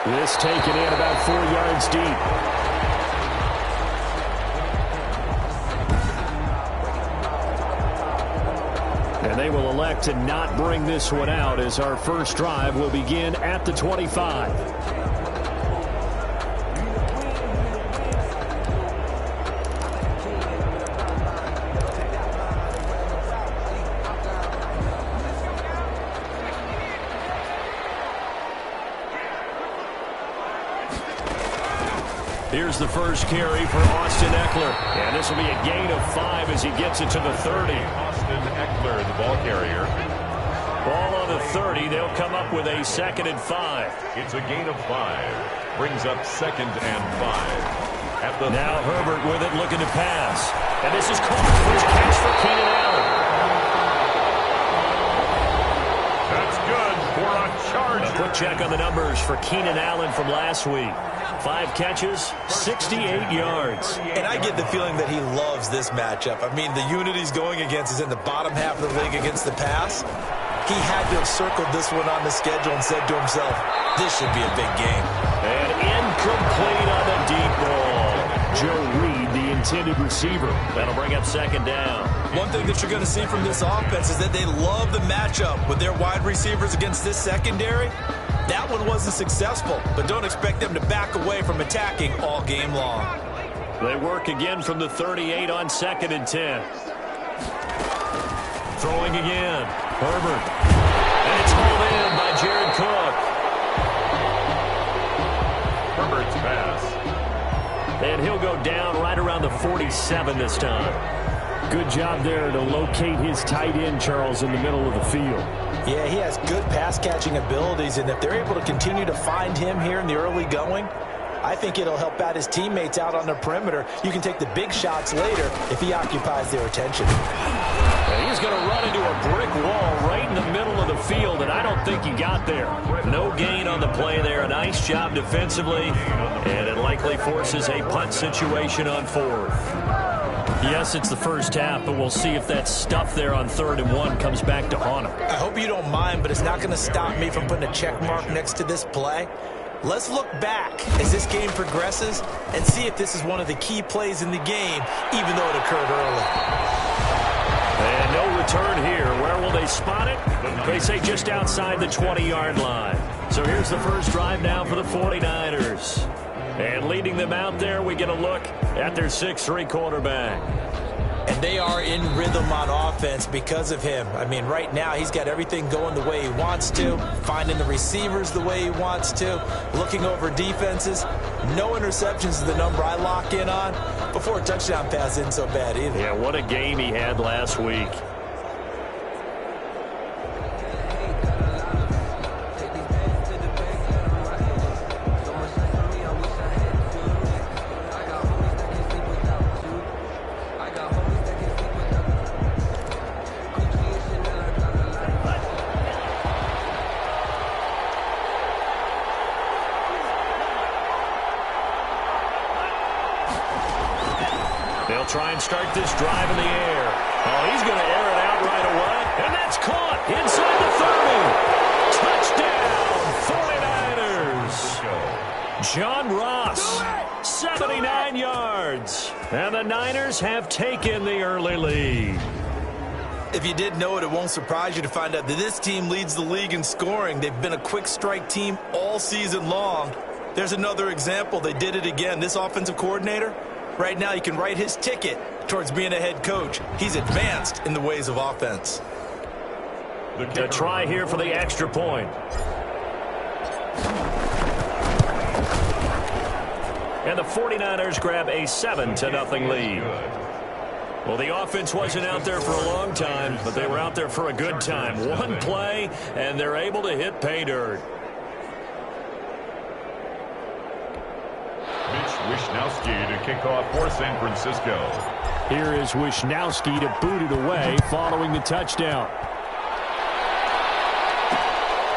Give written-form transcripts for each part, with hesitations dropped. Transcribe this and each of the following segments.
This taken in about 4 yards deep. And they will elect to not bring this one out as our first drive will begin at the 25. Here's the first carry for Austin Eckler. And this will be a gain of 5 as he gets it to the 30. Austin Eckler, the ball carrier. Ball on the 30. They'll come up with a 2nd and 5. It's a gain of 5. Brings up 2nd and 5. Now Herbert with it, looking to pass. And this is caught. First catch for Keenan Allen. That's good for a charge. A quick check on the numbers for Keenan Allen from last week. 5 catches, 68 yards. And I get the feeling that he loves this matchup. I mean, the unit he's going against is in the bottom half of the league against the pass. He had to have circled this one on the schedule and said to himself, this should be a big game. And incomplete on the deep ball. Joe Reed, the intended receiver. That'll bring up 2nd down. One thing that you're going to see from this offense is that they love the matchup with their wide receivers against this secondary. That one wasn't successful, but don't expect them to back away from attacking all game long. They work again from the 38 on 2nd and 10. Throwing again. Herbert. And it's hauled in by Jared Cook. Herbert's pass. And he'll go down right around the 47 this time. Good job there to locate his tight end, Charles, in the middle of the field. Yeah, he has good pass-catching abilities, and if they're able to continue to find him here in the early going, I think it'll help out his teammates out on the perimeter. You can take the big shots later if he occupies their attention. And he's going to run into a brick wall right in the middle of the field, and I don't think he got there. No gain on the play there. A nice job defensively, and it likely forces a punt situation on 4th. Yes, it's the first half, but we'll see if that stuff there on 3rd and 1 comes back to haunt him. I hope you don't mind, but it's not going to stop me from putting a check mark next to this play. Let's look back as this game progresses and see if this is one of the key plays in the game, even though it occurred early. And no return here. Where will they spot it? They say just outside the 20-yard line. So here's the first drive now for the 49ers. And leading them out there, we get a look at their 6'3" quarterback. And they are in rhythm on offense because of him. I mean, right now, he's got everything going the way he wants to, finding the receivers the way he wants to, looking over defenses. No interceptions is the number I lock in on. Before a touchdown pass isn't so bad either. Yeah, what a game he had last week. They'll try and start this drive in the air. Oh, he's going to air it out right away. And that's caught inside the 30. Touchdown, 49ers. John Ross, 79 yards. And the Niners have taken the early lead. If you didn't know it, it won't surprise you to find out that this team leads the league in scoring. They've been a quick strike team all season long. There's another example. They did it again. This offensive coordinator, right now, he can write his ticket towards being a head coach. He's advanced in the ways of offense. The try here for the extra point. And the 49ers grab a 7-0 lead. Well, the offense wasn't out there for a long time, but they were out there for a good time. One play, and they're able to hit pay dirt. Wishnowsky to kick off for San Francisco. Here is Wishnowsky to boot it away following the touchdown.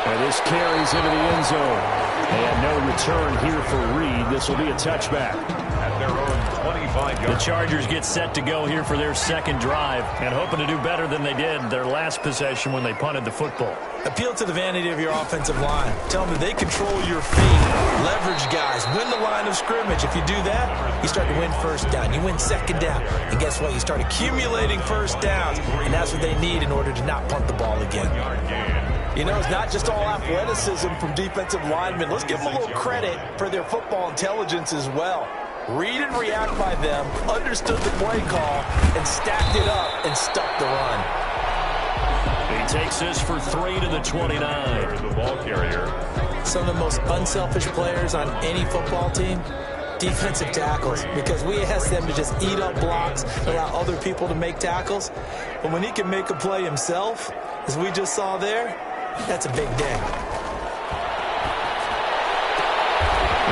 And this carries into the end zone. And no return here for Reed. This will be a touchback. At their own 25 yards. The Chargers get set to go here for their second drive and hoping to do better than they did their last possession when they punted the football. Appeal to the vanity of your offensive line. Tell them that they control your feet, leverage guys, win the line of scrimmage. If you do that, you start to win first down. You win second down. And guess what? You start accumulating first downs, and that's what they need in order to not punt the ball again. You know, it's not just all athleticism from defensive linemen. Let's give them a little credit for their football intelligence as well. Read and react by them, understood the play call, and stacked it up and stuck the run. He takes this for 3 to the 29. The ball carrier. Some of the most unselfish players on any football team, defensive tackles, because we ask them to just eat up blocks, allow other people to make tackles. But when he can make a play himself, as we just saw there, that's a big day.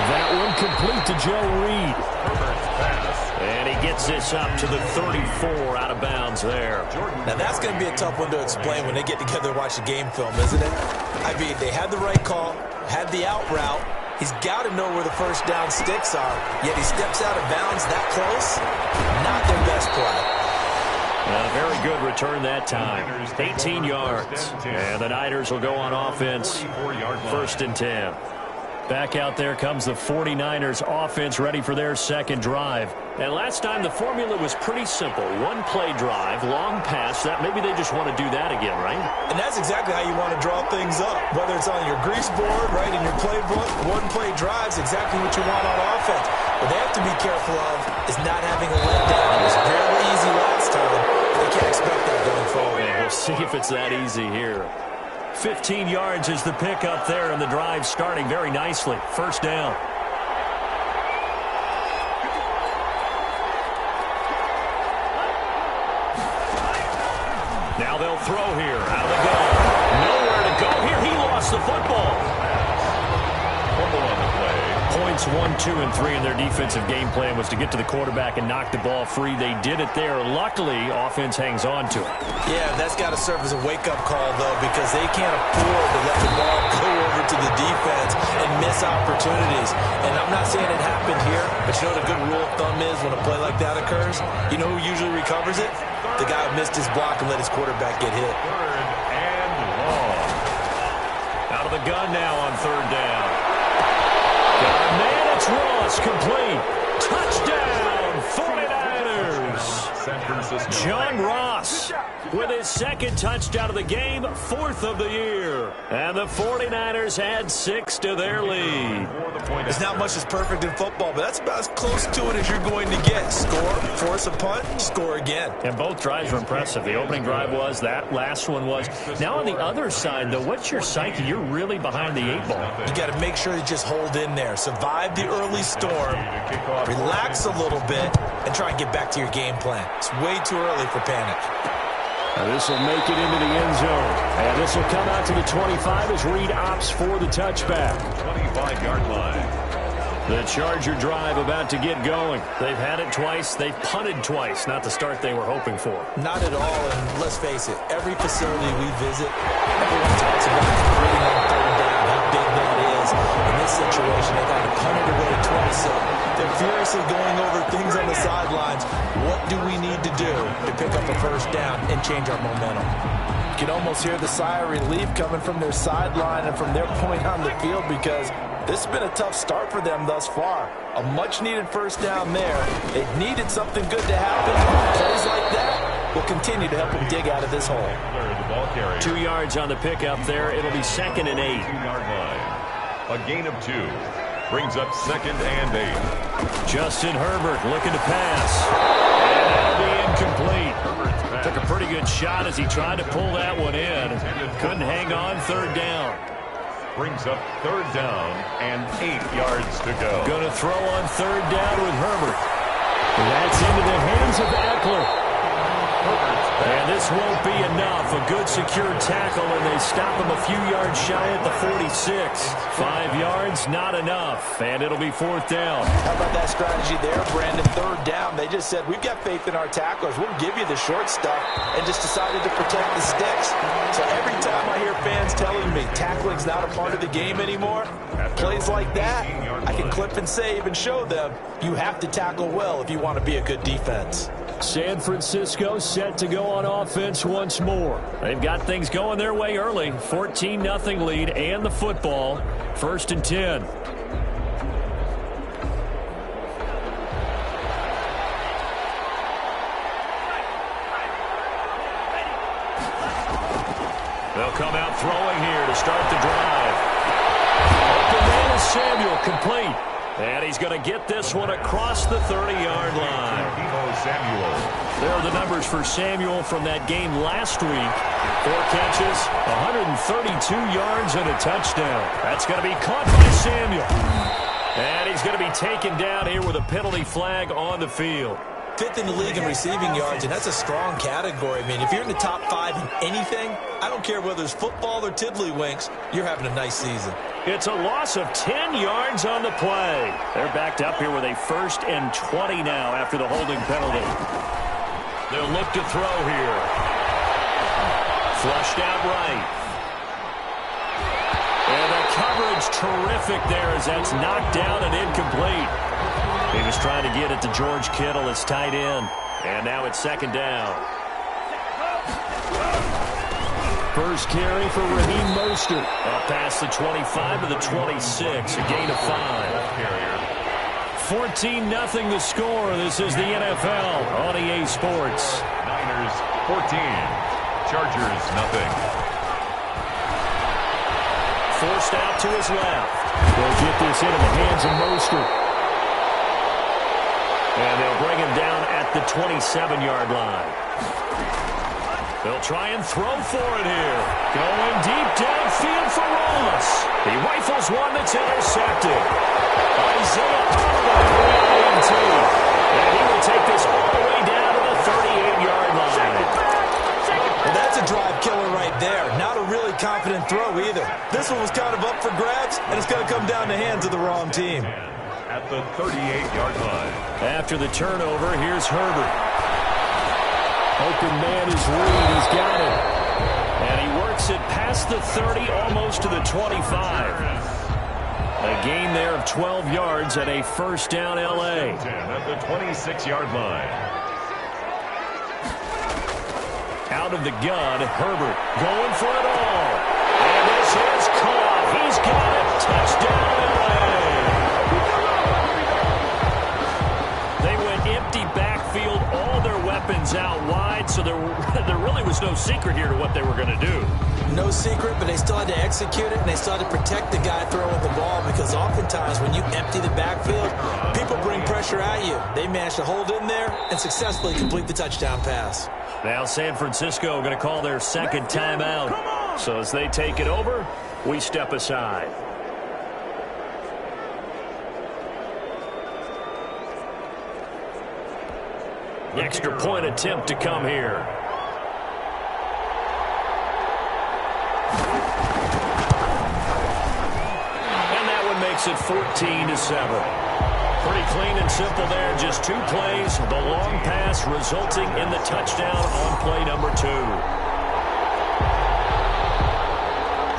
That one complete to Joe Reed. And he gets this up to the 34 out of bounds there. Now that's going to be a tough one to explain when they get together and watch the game film, isn't it? I mean, they had the right call, had the out route. He's got to know where the first down sticks are, yet he steps out of bounds that close. Not their best play. Very good return that time. 18 yards. And the Niners will go on offense. 1st and 10. Back out there comes the 49ers offense ready for their second drive. And last time the formula was pretty simple. One play drive, long pass. That maybe they just want to do that again, right? And that's exactly how you want to draw things up. Whether it's on your grease board, right, in your playbook, one play drive is exactly what you want on offense. What they have to be careful of is not having a letdown. It was fairly easy last time. They can't expect that going forward. And we'll see if it's that easy here. 15 yards is the pickup there, and the drive starting very nicely. 1st down. Now they'll throw here. Out of the gun. Nowhere to go here. He lost the football. Fumble on the play. Points 1, 2, and 3 in their defensive game plan was to get to the quarterback and knock the ball free. They did it there. Luckily, offense hangs on to it. Yeah, that's got to serve as a wake-up call, though, because they can't afford to let the ball go over to the defense and miss opportunities. And I'm not saying it happened here, but you know what a good rule of thumb is when a play like that occurs? You know who usually recovers it? The guy who missed his block and let his quarterback get hit. 3rd and long. Out of the gun now on 3rd down. Man, it's Ross, complete. Touchdown, 49ers. San Francisco. John Ross with his 2nd touchdown of the game, 4th of the year. And the 49ers add 6 to their lead. There's not much that's perfect in football, but that's about as close to it as you're going to get. Score, force a punt, score again. And both drives were impressive. The opening drive was, that last one was. Now on the other side, though, what's your psyche? You're really behind the 8 ball. You got to make sure you just hold in there. Survive the early storm, relax a little bit, and try and get back to your game plan. It's way too early for panic. Now this will make it into the end zone. And this will come out to the 25 as Reed opts for the touchback. 25-yard line. The Charger drive about to get going. They've had it twice. They've punted twice. Not the start they were hoping for. Not at all, and let's face it, every facility we visit, everyone talks about converting on 3rd down, how big that is. In this situation, they got to punt it away twice, so they're furiously going over things on the sidelines. What do we need to do to pick up a 1st down and change our momentum? You can almost hear the sigh of relief coming from their sideline and from their point on the field, because this has been a tough start for them thus far. A much-needed 1st down there. They needed something good to happen. Plays like that will continue to help them dig out of this hole. 2 yards on the pickup there. It'll be 2nd and 8. 2-yard line. A gain of 2. Brings up 2nd and 8. Justin Herbert looking to pass. And that'll be incomplete. Took a pretty good shot as he tried to pull that one in. Couldn't hang on. 3rd down. Brings up 3rd down and 8 yards to go. Going to throw on 3rd down with Herbert. That's into the hands of Eckler. And this won't be enough. A good secured tackle, and they stop him a few yards shy at the 46. 5 yards, not enough. And it'll be 4th down. How about that strategy there, Brandon? 3rd down. They just said, we've got faith in our tacklers. We'll give you the short stuff, and just decided to protect the sticks. So every time I hear fans telling me tackling's not a part of the game anymore? Plays like that, I can clip and save and show them you have to tackle well if you want to be a good defense. San Francisco set to go on offense once more. They've got things going their way early. 14-0 lead and the football. 1st and 10. They'll come out throwing here to start the drive. Open man is Samuel, complete. And he's going to get this one across the 30-yard line. There are the numbers for Samuel from that game last week. 4 catches, 132 yards, and a touchdown. That's going to be caught by Samuel. And he's going to be taken down here with a penalty flag on the field. 5th in the league in receiving yards, and that's a strong category. I mean, if you're in the top 5 in anything, I don't care whether it's football or tiddlywinks, you're having a nice season. It's a loss of 10 yards on the play. They're backed up here with a 1st and 20 now after the holding penalty. They'll look to throw here. Flushed out right. And the coverage terrific there as that's knocked down and incomplete. He was trying to get it to George Kittle as tight end. And now it's 2nd down. First carry for Raheem Mostert. Up past the 25 to the 26. A gain of 5. 14-0 the score. This is the NFL on EA Sports. Niners 14. Chargers nothing. Forced out to his left. They'll get this into the hands of Mostert. And they'll bring him down at the 27-yard line. They'll try and throw for it here. Going deep downfield for Ross. He rifles one that's intercepted. Isaiah INT. And he will take this all the way down to the 38-yard line. Well, that's a drive killer right there. Not a really confident throw either. This one was kind of up for grabs, and it's going to come down the hands of the wrong team. At the 38-yard line. After the turnover, here's Herbert. Open man is Reed. He's got it. And he works it past the 30, almost to the 25. A gain there of 12 yards and a 1st down L.A. At the 26-yard line. Out of the gun, Herbert going for it all. And this is caught. He's got it. Touchdown L.A. They went empty backfield, all their weapons out wide, so there really was no secret here to what they were going to do. No secret, but they still had to execute it, and they still had to protect the guy throwing the ball, because oftentimes when you empty the backfield, people bring pressure at you. They managed to hold in there and successfully complete the touchdown pass. Now San Francisco going to call their 2nd timeout. So as they take it over, we step aside. Extra point attempt to come here. And that one makes it 14-7. Pretty clean and simple there. Just 2 plays. The long pass resulting in the touchdown on play number 2.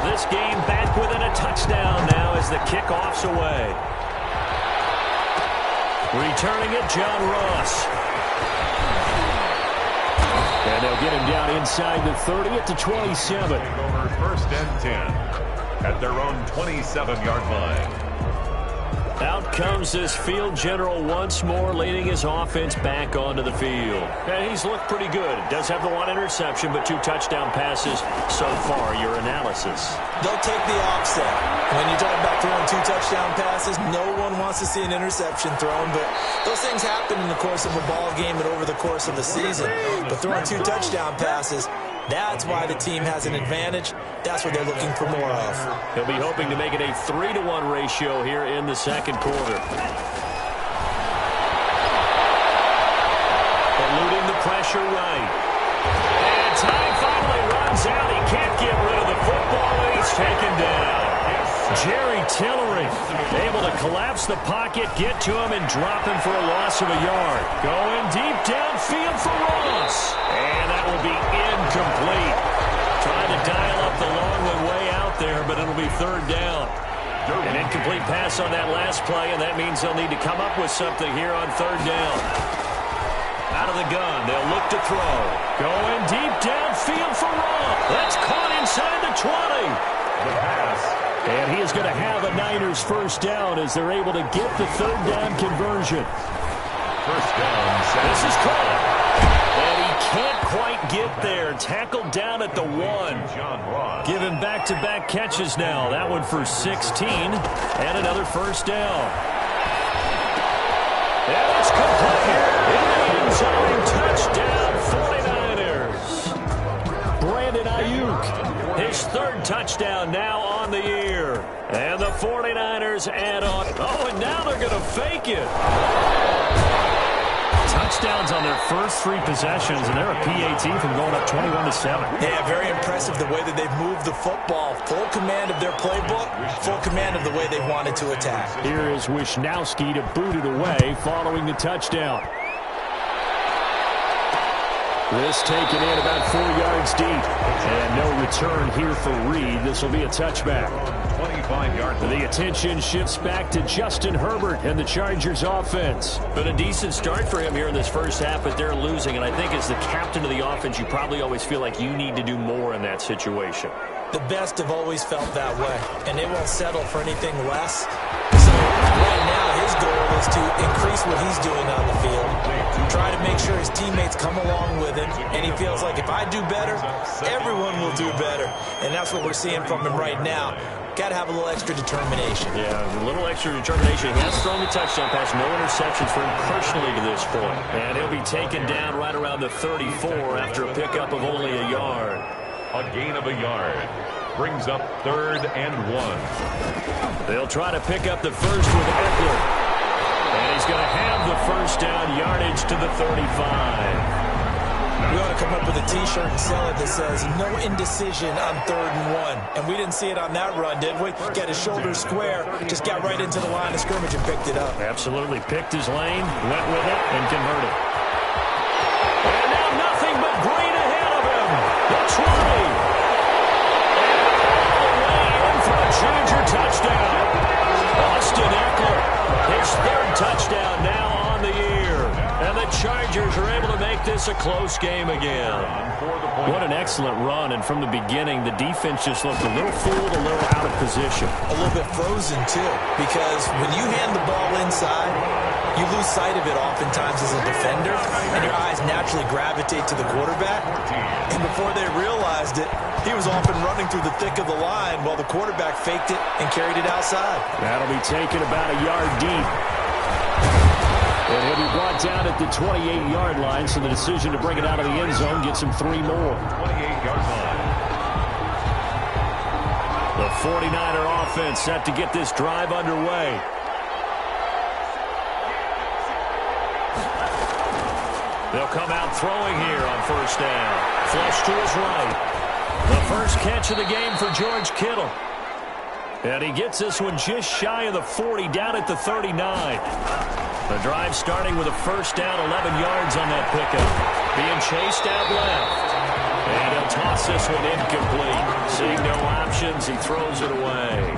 This game back within a touchdown now as the kickoff's away. Returning it, John Ross. And they'll get him down inside the 30 at the 27. Over 1st and 10 at their own 27-yard line. Out comes this field general once more, leading his offense back onto the field. And he's looked pretty good. Does have the 1 interception, but 2 touchdown passes so far. Your analysis. They'll take the offset. When you're talking about throwing 2 touchdown passes, no one wants to see an interception thrown, but those things happen in the course of a ball game and over the course of the season. But throwing 2 touchdown passes, that's why the team has an advantage. That's what they're looking for more of. He'll be hoping to make it a 3-to-1 ratio here in the 2nd quarter. Eluding the pressure right. And time finally runs out. He can't get rid of the football, and he's taken down. Jerry Tillery able to collapse the pocket, get to him, and drop him for a loss of a yard. Going deep downfield for Ross. And that will be incomplete. Trying to dial up the long one It'll be third down. An incomplete pass on that last play, and that means they'll need to come up with something here on third down. Out of the gun, they'll look to throw. Going deep downfield for Ross. That's caught inside the 20. The pass. And he is going to have a Niners first down as they're able to get the third down conversion. First down. This is caught. And he can't quite get there. Tackled down at the 1. Given back-to-back catches now. That one for 16. And another first down. And it's complete. In the end zone. Touchdown 49ers. Brandon Ayuk. His third touchdown now on the year. And the 49ers add on. Oh, and now they're going to fake it. Touchdowns on their first 3 possessions, and they're a PAT from going up 21-7. Yeah, very impressive the way that they've moved the football. Full command of their playbook, full command of the way they wanted to attack. Here is Wisnowski to boot it away following the touchdown. This taken in about 4 yards deep. And no return here for Reed. This will be a touchback. 25-yard. The attention shifts back to Justin Herbert and the Chargers offense. Been a decent start for him here in this first half, but they're losing. And I think as the captain of the offense, you probably always feel like you need to do more in that situation. The best have always felt that way, and they won't settle for anything less. So right now his goal is to increase what he's doing on the field, try to make sure his teammates come along with him, and he feels like if I do better, everyone will do better. And that's what we're seeing from him right now. Got to have a little extra determination. Yeah, a little extra determination. He has thrown the touchdown pass. No interceptions for him personally to this point. And he'll be taken down right around the 34 after a pickup of only a yard. A gain of a yard. Brings up 3rd and 1. They'll try to pick up the first with Eckler. And he's going to have the first down yardage to the 35. We ought to come up with a T-shirt and sell it that says, no indecision on 3rd and 1. And we didn't see it on that run, did we? Got his shoulders square, just got right into the line of scrimmage and picked it up. Absolutely. Picked his lane, went with it, and converted. And now nothing but green ahead of him. The 20. And all the way in for a Charger touchdown. Austin Eckler, his 3rd touchdown now on the year. And the Chargers are able to make this a close game again. What an excellent run, and from the beginning, the defense just looked a little fooled, a little out of position. A little bit frozen, too, because when you hand the ball inside, you lose sight of it oftentimes as a defender, and your eyes naturally gravitate to the quarterback. And before they realized it, he was off and running through the thick of the line while the quarterback faked it and carried it outside. That'll be taken about a yard deep. And he'll be brought down at the 28-yard line, so the decision to bring it out of the end zone gets him 3 more. 28-yard line. The 49er offense set to get this drive underway. They'll come out throwing here on first down. Flush to his right. The first catch of the game for George Kittle. And he gets this one just shy of the 40, down at the 39. The drive starting with a first down, 11 yards on that pickup. Being chased out left. And he'll toss this one incomplete. Seeing no options, he throws it away.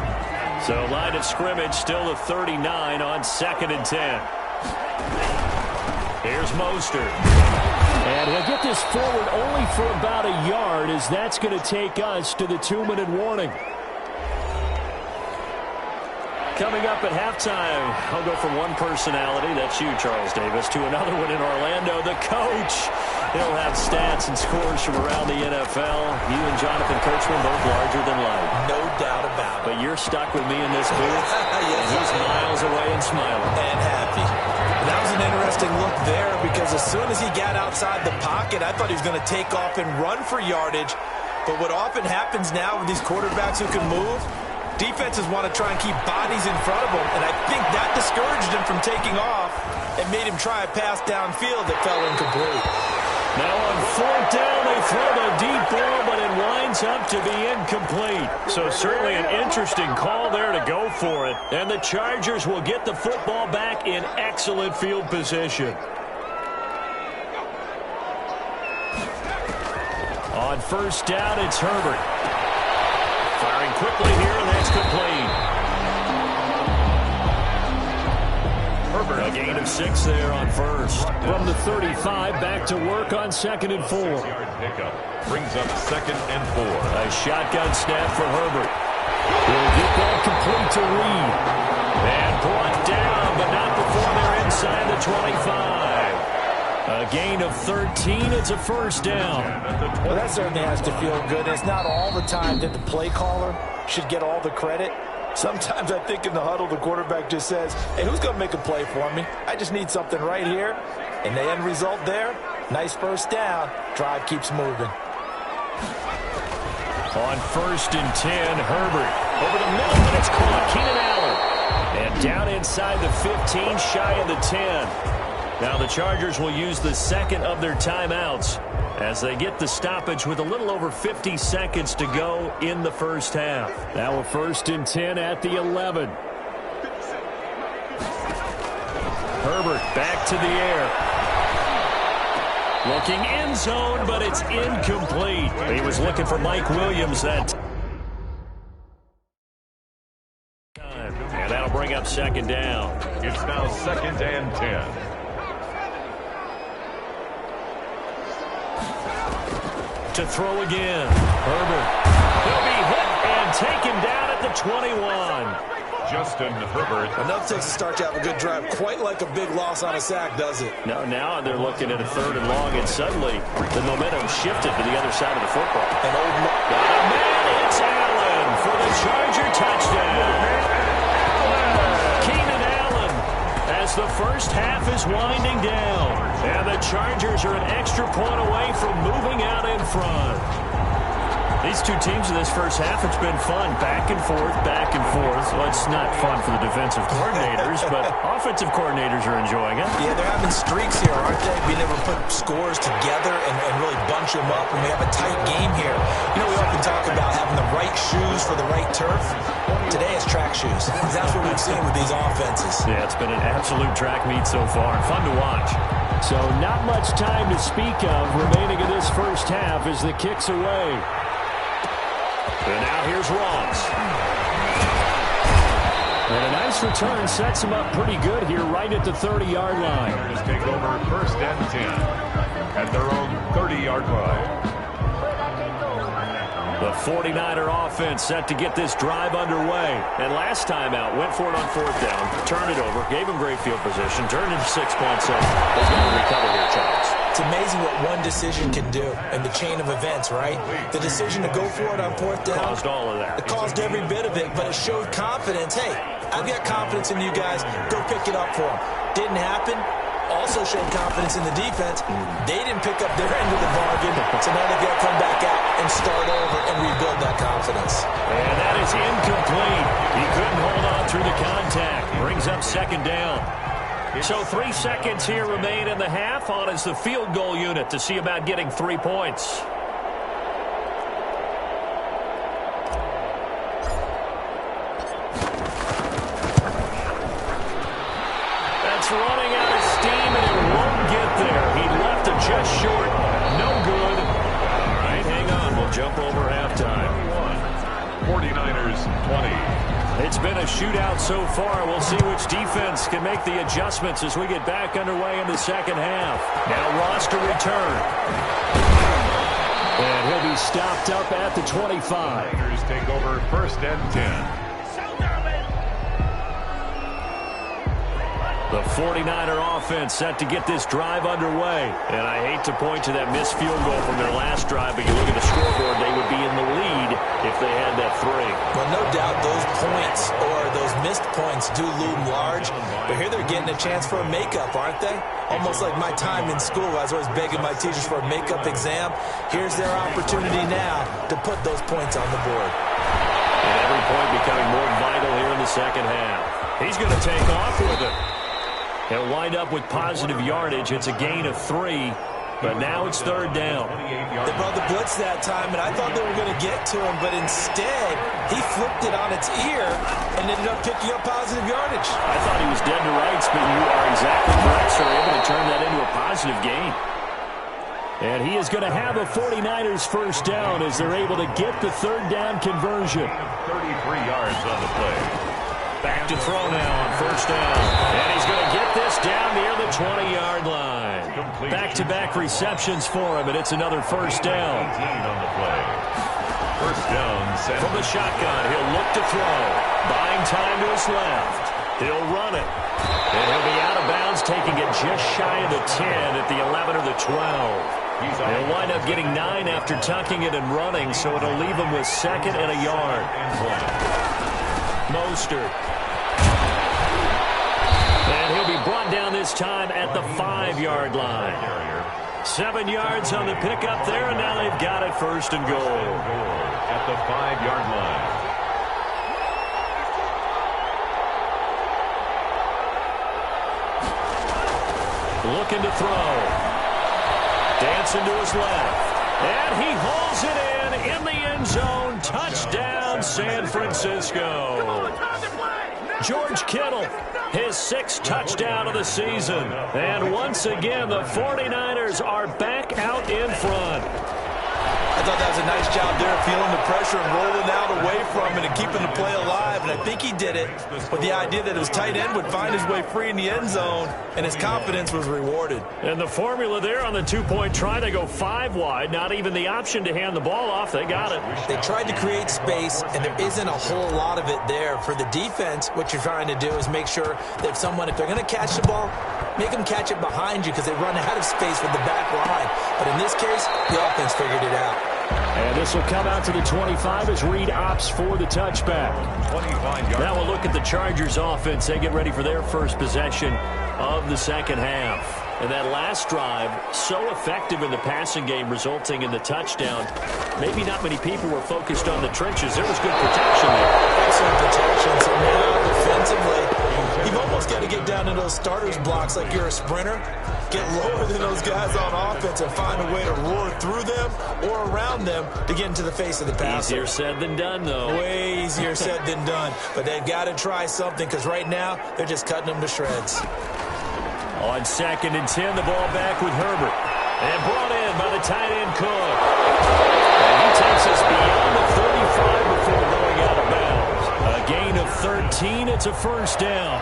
So line of scrimmage still the 39 on 2nd and 10. Here's Mostert. And he'll get this forward only for about a yard, as that's going to take us to the 2-minute warning. Coming up at halftime, I'll go from one personality, that's you, Charles Davis, to another one in Orlando, the coach. He'll have stats and scores from around the NFL. You and Jonathan Kirchman both larger than life. No doubt about it. But you're stuck with me in this booth, yes, and he's miles away and smiling. And happy. That was an interesting look there, because as soon as he got outside the pocket, I thought he was going to take off and run for yardage. But what often happens now with these quarterbacks who can move, defenses want to try and keep bodies in front of them, and I think that discouraged him from taking off and made him try a pass downfield that fell incomplete. Now on 4th down, they throw the deep ball, but it winds up to be incomplete. So certainly an interesting call there to go for it, and the Chargers will get the football back in excellent field position. On first down, it's Herbert. Firing quickly here, and that's complete. A gain of 6 there on first. From the 35, back to work on 2nd and 4. Pickup brings up 2nd and 4. A shotgun snap for Herbert. He'll get that complete to Reed. And brought down, but not before they're inside the 25. A gain of 13. It's a first down. Well, that certainly has to feel good. It's not all the time that the play caller should get all the credit. Sometimes I think in the huddle, the quarterback just says, hey, who's going to make a play for me? I just need something right here. And the end result there, nice first down. Drive keeps moving. On 1st and 10, Herbert. Over the middle, and it's caught. Keenan Allen. And down inside the 15, shy of the 10. Now the Chargers will use the second of their timeouts as they get the stoppage with a little over 50 seconds to go in the first half. Now a 1st and 10 at the 11. Herbert back to the air. Looking end zone, but it's incomplete. He was looking for Mike Williams that time. And that'll bring up 2nd down. It's now 2nd and 10. To throw again. Herbert. He'll be hit and taken down at the 21. Justin Herbert. Enough takes to start to have a good drive. Quite like a big loss on a sack, does it? No, now they're looking at a 3rd and long, and suddenly the momentum shifted to the other side of the football. An old Got a man, it's Allen for the Charger touchdown. Keenan Allen as the first half is winding down. And the Chargers are an extra point away from moving out in front. These two teams in this first half, it's been fun. Back and forth, back and forth. Well, it's not fun for the defensive coordinators, but offensive coordinators are enjoying it. Yeah, they're having streaks here, aren't they? Being able to put scores together and really bunch them up, and we have a tight game here. You know, we often talk about having the right shoes for the right turf. Today it's track shoes. That's what we've seen with these offenses. Yeah, it's been an absolute track meet so far. Fun to watch. So not much time to speak of remaining in this first half as the kick's away. And now here's Ross. And a nice return sets him up pretty good here right at the 30-yard line. Just take over 1st and 10 at their own 30-yard line. The 49er offense set to get this drive underway. And last time out, went for it on 4th down, turned it over, gave him great field position, turned into 6 points. So they're going to recover here, Charles. It's amazing what one decision can do in the chain of events, right? The decision to go for it on 4th down. Caused all of that. It caused every bit of it, but it showed confidence. Hey, I've got confidence in you guys. Go pick it up for them. Didn't happen. Also showed confidence in the defense. They didn't pick up their end of the bargain, so now they've got to come back out and start over and rebuild that confidence. And that is incomplete. He couldn't hold on through the contact. Brings up 2nd down. So 3 seconds here remain in the half. On is the field goal unit to see about getting 3 points. That's running out of steam, and it won't get there. He left it just short. No good. All right, hang on. We'll jump over halftime. 49ers 20. It's been a shootout so far. We'll see which defense can make the adjustments as we get back underway in the second half. Now Ross to return. And he'll be stopped up at the 25. Niners take over 1st and 10. The 49er offense set to get this drive underway. And I hate to point to that missed field goal from their last drive, but you look at the scoreboard, they would be in the lead if they had that 3. Well, no doubt those points or those missed points do loom large, but here they're getting a chance for a makeup, aren't they? Almost like my time in school. I was always begging my teachers for a makeup exam. Here's their opportunity now to put those points on the board. And every point becoming more vital here in the second half. He's going to take off with it. He'll wind up with positive yardage. It's a gain of 3, but now it's 3rd down. They brought the blitz that time, and I thought they were going to get to him, but instead, he flipped it on its ear and ended up picking up positive yardage. I thought he was dead to rights, but you are exactly correct, sir. Able to turn that into a positive gain. And he is going to have a 49ers first down as they're able to get the third down conversion. 33 yards on the play. Back to throw now on first down. And he's going to get this down near the 20-yard line. Back-to-back receptions for him, and it's another first down. 18 on the play. First down. From the shotgun, he'll look to throw. Buying time to his left. He'll run it. And he'll be out of bounds, taking it just shy of the 10 at the 11 or the 12. He'll wind up getting 9 after tucking it and running, so it'll leave him with second and a yard. Mostert. And he'll be brought down this time at the 5-yard line. 7 yards on the pickup there, and now they've got it first and goal. At the 5-yard line. Looking to throw. Dancing to his left. And he hauls it in the end zone. Touchdown, San Francisco. George Kittle, his 6th touchdown of the season. And once again, the 49ers are back out in front. I thought that was a nice job there, feeling the pressure and rolling out away from it and keeping the play alive. And I think he did it with the idea that his tight end would find his way free in the end zone, and his confidence was rewarded. And the formula there on the 2-point try, they go 5 wide, not even the option to hand the ball off. They got it. They tried to create space, and there isn't a whole lot of it there. For the defense, what you're trying to do is make sure that if they're going to catch the ball, make them catch it behind you because they run out of space with the back line. But in this case, the offense figured it out. And this will come out to the 25 as Reed opts for the touchback. 25 yards. Now we'll look at the Chargers offense. They get ready for their first possession of the second half. And that last drive, so effective in the passing game, resulting in the touchdown. Maybe not many people were focused on the trenches. There was good protection there. Excellent protection. So now, defensively, you've almost got to get down to those starters blocks like you're a sprinter. Get lower than those guys on offense and find a way to roar through them or around them to get into the face of the passer. Easier said than done, though. Way easier said than done. But they've got to try something because right now they're just cutting them to shreds. On 2nd and 10, the ball back with Herbert. And brought in by the tight end Cook. And he takes us beyond the 35 before going out of bounds. A gain of 13. It's a first down.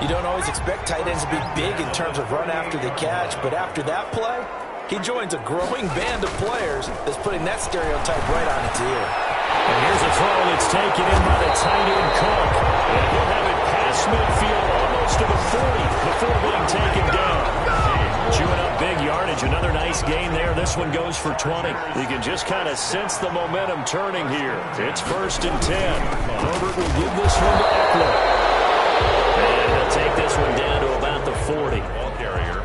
You don't always expect tight ends to be big in terms of run after the catch, but after that play, he joins a growing band of players that's putting that stereotype right on its ear. And here's a throw that's taken in by the tight end Cook. And he'll have it past midfield almost to the 40 before being taken down. Chewing up big yardage. Another nice gain there. This one goes for 20. You can just kind of sense the momentum turning here. It's 1st and 10. Herbert will give this one to Eckler. And he'll take this one down to about the 40.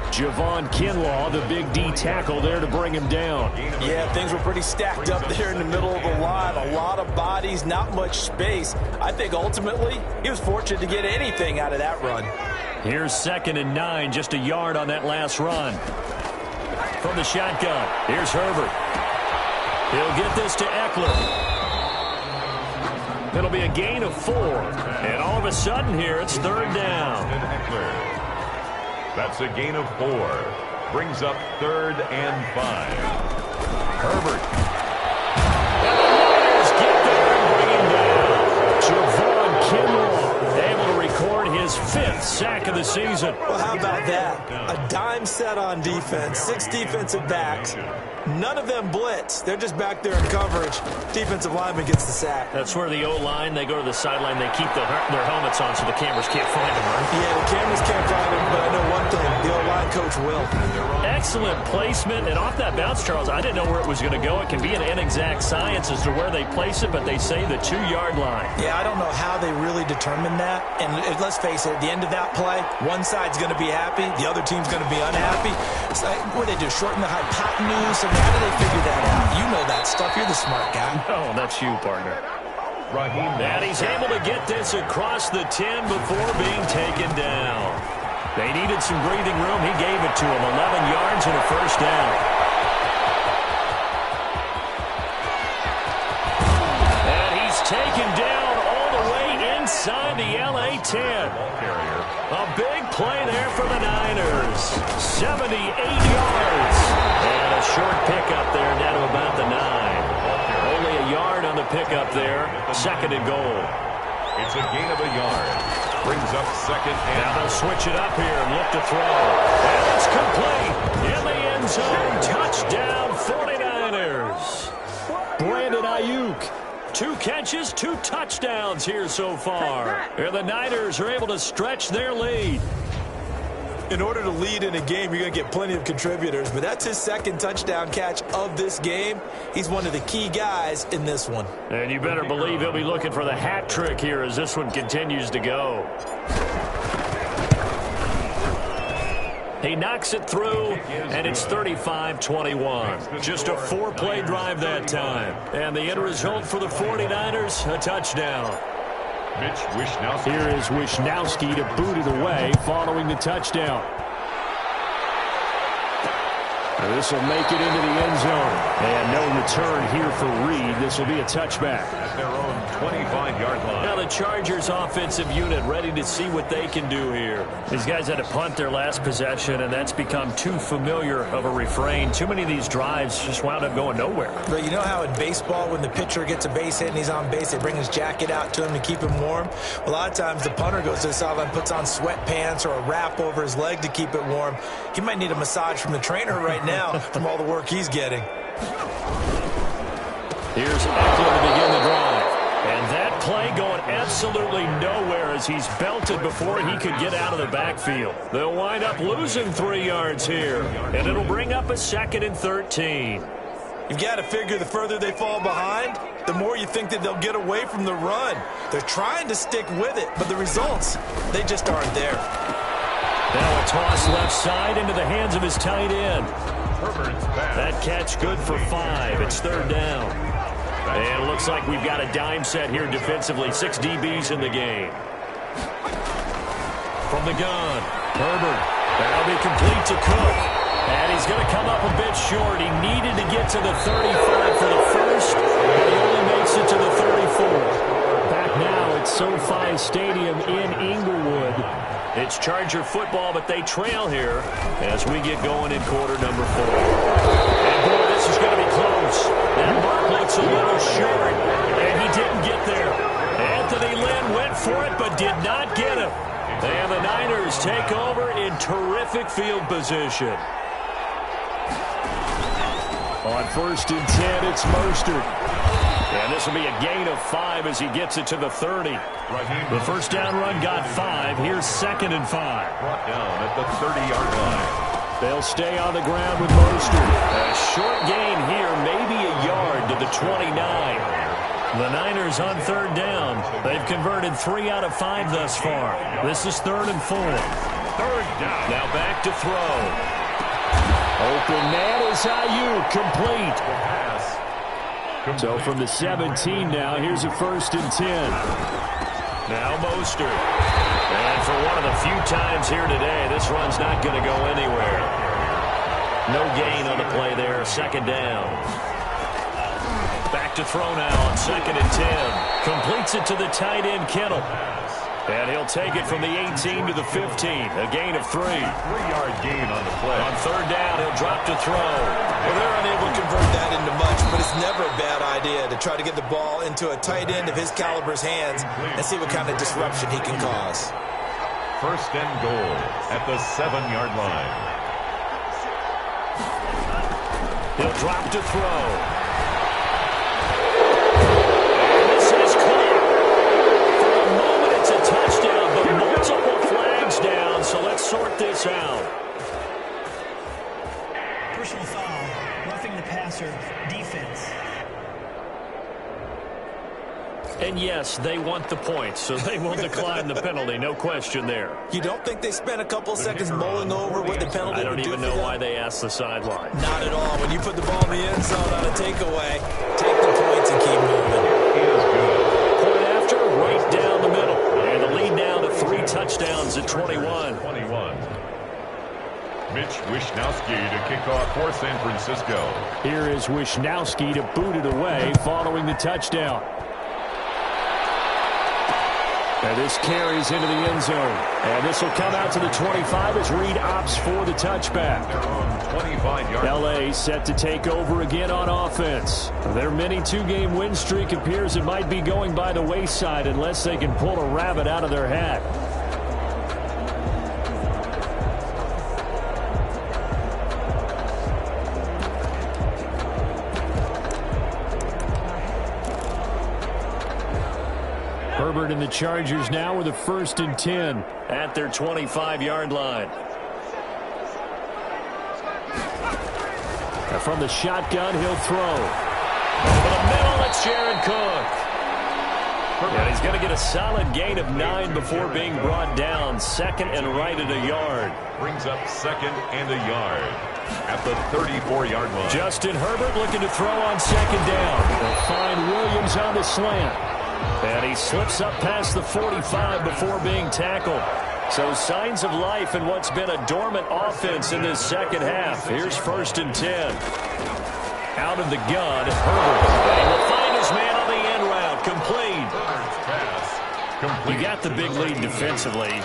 Javon Kinlaw, the big D tackle there to bring him down. Yeah, things were pretty stacked up there in the middle of the line. A lot of bodies, not much space. I think ultimately he was fortunate to get anything out of that run. Here's 2nd and 9, just a yard on that last run. From the shotgun, here's Herbert. He'll get this to Eckler. It'll be a gain of 4. And all of a sudden here, it's 3rd down. That's a gain of 4. Brings up 3rd and 5. Herbert. And the Niners get there and bring him down. Javon Kinlaw able to record his 5th sack of the season. Well, how about that? A dime set on defense, 6 defensive backs. None of them blitz. They're just back there in coverage. Defensive lineman gets the sack. That's where the O-line, they go to the sideline, they keep their helmets on so the cameras can't find them, right? Yeah, the cameras can't find them, but I know one thing. The O-line coach will. Excellent placement. And off that bounce, Charles, I didn't know where it was going to go. It can be an inexact science as to where they place it, but they say the 2-yard line. Yeah, I don't know how they really determine that. And let's face it, at the end of that play, one side's going to be happy, the other team's going to be unhappy. It's like, what do they do, shorten the hypotenuse? I mean, how do they figure that out? You know that stuff. You're the smart guy. Oh, that's you, partner. And he's able to get this across the 10 before being taken down. They needed some breathing room. He gave it to him. 11 yards and a first down. And he's taken down all the way inside the LA 10. A big play there for the Niners. 78 yards. And a short pickup there down to about the 9. Only a yard on the pickup there. 2nd and goal. It's a gain of a yard. Brings up 2nd and... Now they'll switch it up here and look to throw. And it's complete. In the end zone. Touchdown 49ers. Brandon Ayuk. 2 catches, 2 touchdowns here so far. And the Niners are able to stretch their lead. In order to lead in a game, you're going to get plenty of contributors, but that's his 2nd touchdown catch of this game. He's one of the key guys in this one. And you better believe he'll be looking for the hat trick here as this one continues to go. He knocks it through, and it's 35-21. Just a 4-play drive that time. And the end result for the 49ers, a touchdown. Here is Wishnowski to boot it away following the touchdown. And this will make it into the end zone. And no return here for Reed. This will be a touchback. At their own 25-yard line. Now the Chargers offensive unit ready to see what they can do here. These guys had to punt their last possession, and that's become too familiar of a refrain. Too many of these drives just wound up going nowhere. But you know how in baseball, when the pitcher gets a base hit and he's on base, they bring his jacket out to him to keep him warm? A lot of times the punter goes to the sideline, puts on sweatpants or a wrap over his leg to keep it warm. He might need a massage from the trainer right now from all the work he's getting. Here's Eckler to begin the drive. And that play going absolutely nowhere as he's belted before he could get out of the backfield. They'll wind up losing 3 yards here. And it'll bring up a 2nd and 13. You've got to figure the further they fall behind, the more you think that they'll get away from the run. They're trying to stick with it, but the results, they just aren't there. Now a toss left side into the hands of his tight end. That catch good for 5. It's 3rd down. And it looks like we've got a dime set here defensively. 6 DBs in the game. From the gun, Herbert. That'll be complete to Cook. And he's going to come up a bit short. He needed to get to the 35 for the first, but he only makes it to the 34. Back now at SoFi Stadium in Inglewood. It's Charger football, but they trail here as we get going in quarter number 4. And boy, this is going to be close. That mark looks a little short, and he didn't get there. Anthony Lynn went for it, but did not get him. And the Niners take over in terrific field position. On 1st and 10, it's Mostert. And this will be a gain of 5 as he gets it to the 30. The first down run got 5. Here's 2nd and 5. Brought down at the 30-yard line. They'll stay on the ground with Mostert. A short gain here, maybe a yard to the 29. The Niners on 3rd down. They've converted 3 out of 5 thus far. This is 3rd and 4. 3rd down. Now back to throw. Open man is Ayuk, complete. So from the 17 now, here's a 1st and 10. Now Mostert. And for one of the few times here today, this run's not going to go anywhere. No gain on the play there, 2nd down. Back to throw now on 2nd and 10. Completes it to the tight end, Kittle. And he'll take it from the 18 to the 15. A gain of 3. 3-yard gain on the play. On 3rd down, he'll drop to throw. Well, they're unable to convert that into much, but it's never a bad idea to try to get the ball into a tight end of his caliber's hands and see what kind of disruption he can cause. 1st and goal at the 7-yard line. He'll drop to throw. This is caught. For a moment, it's a touchdown, but multiple flags down, so let's sort this out. Personal foul, roughing the passer, defense. And yes, they want the points, so they will decline the penalty, no question there. You don't think they spent a couple of seconds mulling over what the penalty I don't would do even for know them? why they asked the sideline. Not at all. When you put the ball in the end zone on a takeaway, take the points and keep moving. He is good. Point after, right down the middle. And the lead down to 3 touchdowns at 21. 21. Mitch Wishnowski to kick off for San Francisco. Here is Wishnowski to boot it away following the touchdown. And this carries into the end zone. And this will come out to the 25 as Reed opts for the touchback. 25-yard. L.A. set to take over again on offense. Their mini two-game win streak appears it might be going by the wayside unless they can pull a rabbit out of their hat. Herbert and the Chargers now with a 1st and 10 at their 25-yard line. And from the shotgun, he'll throw. Over the middle, it's Jared Cook. And he's going to get a solid gain of 9 before being brought down. 2nd and right at a yard. Brings up 2nd and a yard at the 34-yard line. Justin Herbert looking to throw on 2nd down. They'll find Williams on the slant. And he slips up past the 45 before being tackled. So signs of life in what's been a dormant offense in this second half. Here's 1st and 10. Out of the gun, Herbert. And will find his man on the end route. Complete. You got the big lead defensively.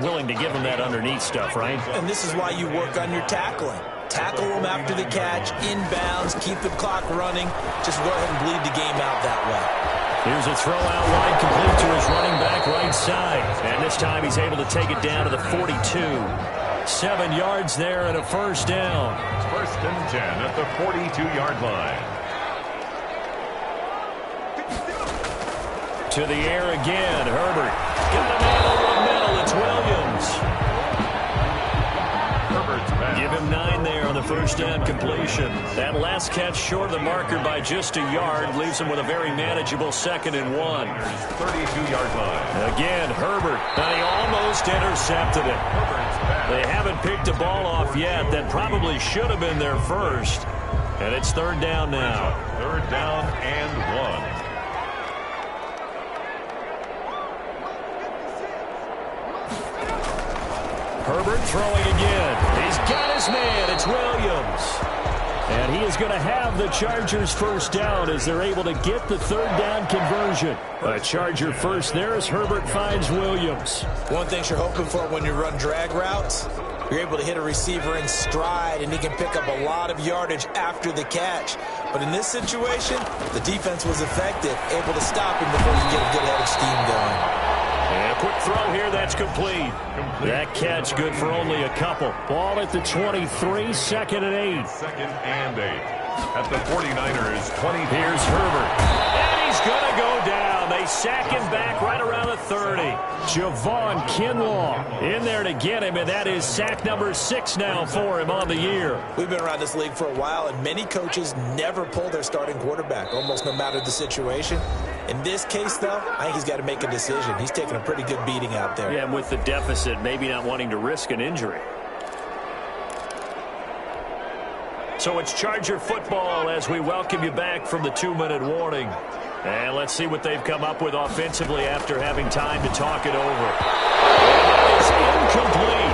Willing to give him that underneath stuff, right? And this is why you work on your tackling. Tackle him after the catch, inbounds, keep the clock running. Just go ahead and bleed the game out that way. Here's a throw out wide, complete to his running back right side. And this time he's able to take it down to the 42. 7 yards there and a 1st down. 1st and 10 at the 42-yard line. To the air again, Herbert. Got a man over the middle, it's Williams. Give him 9 there on the 1st down completion. That last catch short of the marker by just a yard leaves him with a very manageable 2nd and 1. 32-yard line. Again, Herbert. And he almost intercepted it. They haven't picked a ball off yet. That probably should have been their first. And it's 3rd down now. 3rd down and 1. Herbert throwing again. He's got his man. It's Williams. And he is going to have the Chargers 1st down as they're able to get the 3rd down conversion. A Charger first there as Herbert finds Williams. One thing you're hoping for when you run drag routes, you're able to hit a receiver in stride, and he can pick up a lot of yardage after the catch. But in this situation, the defense was effective, able to stop him before you get a good head of steam going. And a quick throw here, that's complete. That catch good for only a couple. Ball at the 23, 2nd and 8. 2nd and 8. At the 49ers, 20. Here's Herbert. And he's going to go down. They sack him back right around the 30. Javon Kinlaw in there to get him, and that is sack number 6 now for him on the year. We've been around this league for a while, and many coaches never pull their starting quarterback, almost no matter the situation. In this case, though, I think he's got to make a decision. He's taking a pretty good beating out there. Yeah, and with the deficit, maybe not wanting to risk an injury. So it's Charger football as we welcome you back from the 2-minute warning. And let's see what they've come up with offensively after having time to talk it over. It's incomplete.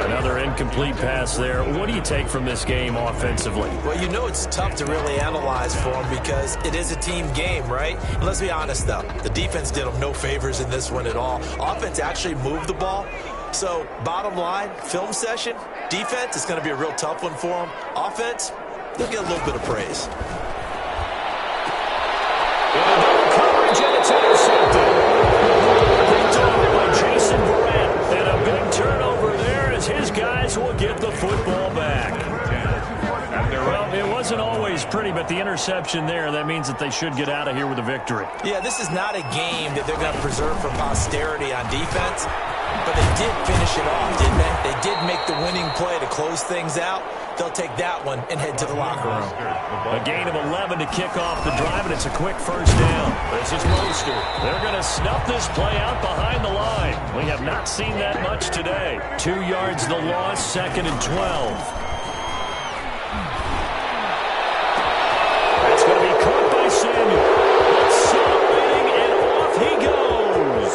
Another incomplete pass there. What do you take from this game offensively? Well, you know it's tough to really analyze for them because it is a team game, right? And let's be honest, though. The defense did them no favors in this one at all. Offense actually moved the ball. So, bottom line, film session, defense is going to be a real tough one for them. Offense, they'll get a little bit of praise. Coverage, and it's intercepted. Picked off by Jason Verrett. And a big turnover there as his guys will get the football back. Well, it wasn't always pretty, but the interception there, that means that they should get out of here with a victory. Yeah, this is not a game that they're going to preserve for posterity on defense, but they did finish it off, didn't they? They did make the winning play to close things out. They'll take that one and head to the locker room. A gain of 11 to kick off the drive, and it's a quick 1st down. This is Mostert. They're going to snuff this play out behind the line. We have not seen that much today. 2 yards the loss, 2nd and 12. That's going to be caught by Samuel. Something, and off he goes.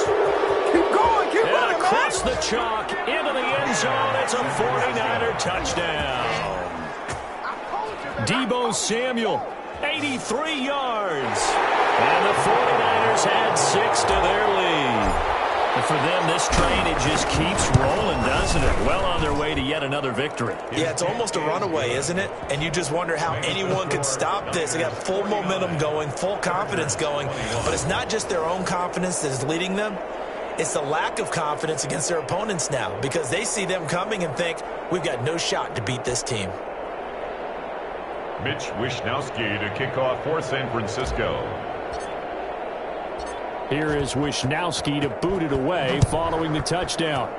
Keep going, keep running, across the chalk, into the end zone. It's a 49er touchdown. Deebo Samuel, 83 yards. And the 49ers had 6 to their lead. And for them, this train, it just keeps rolling, doesn't it? Well on their way to yet another victory. Yeah, it's almost a runaway, isn't it? And you just wonder how anyone could stop this. They got full momentum going, full confidence going. But it's not just their own confidence that is leading them. It's the lack of confidence against their opponents now because they see them coming and think, we've got no shot to beat this team. Mitch Wishnowsky to kick off for San Francisco. Here is Wishnowsky to boot it away following the touchdown.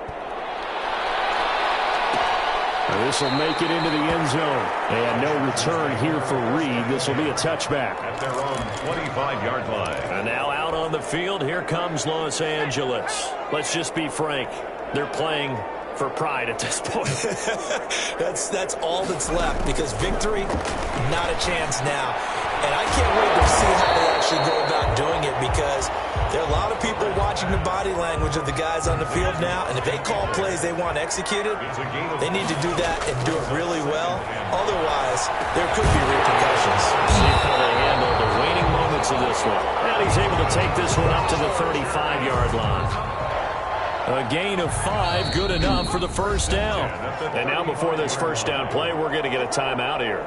This will make it into the end zone. And no return here for Reed. This will be a touchback. At their own 25-yard line. And now out on the field, here comes Los Angeles. Let's just be frank. They're playing for pride at this point. That's all that's left because victory, not a chance now. And I can't wait to see how they actually go about doing it because there are a lot of people watching the body language of the guys on the field now. And if they call plays they want executed, they need to do that and do it really well. Otherwise, there could be repercussions. See how they handle the waning moments of this one. And he's able to take this one up to the 35-yard line. A gain of 5, good enough for the first down. And now before this first down play, we're going to get a timeout here,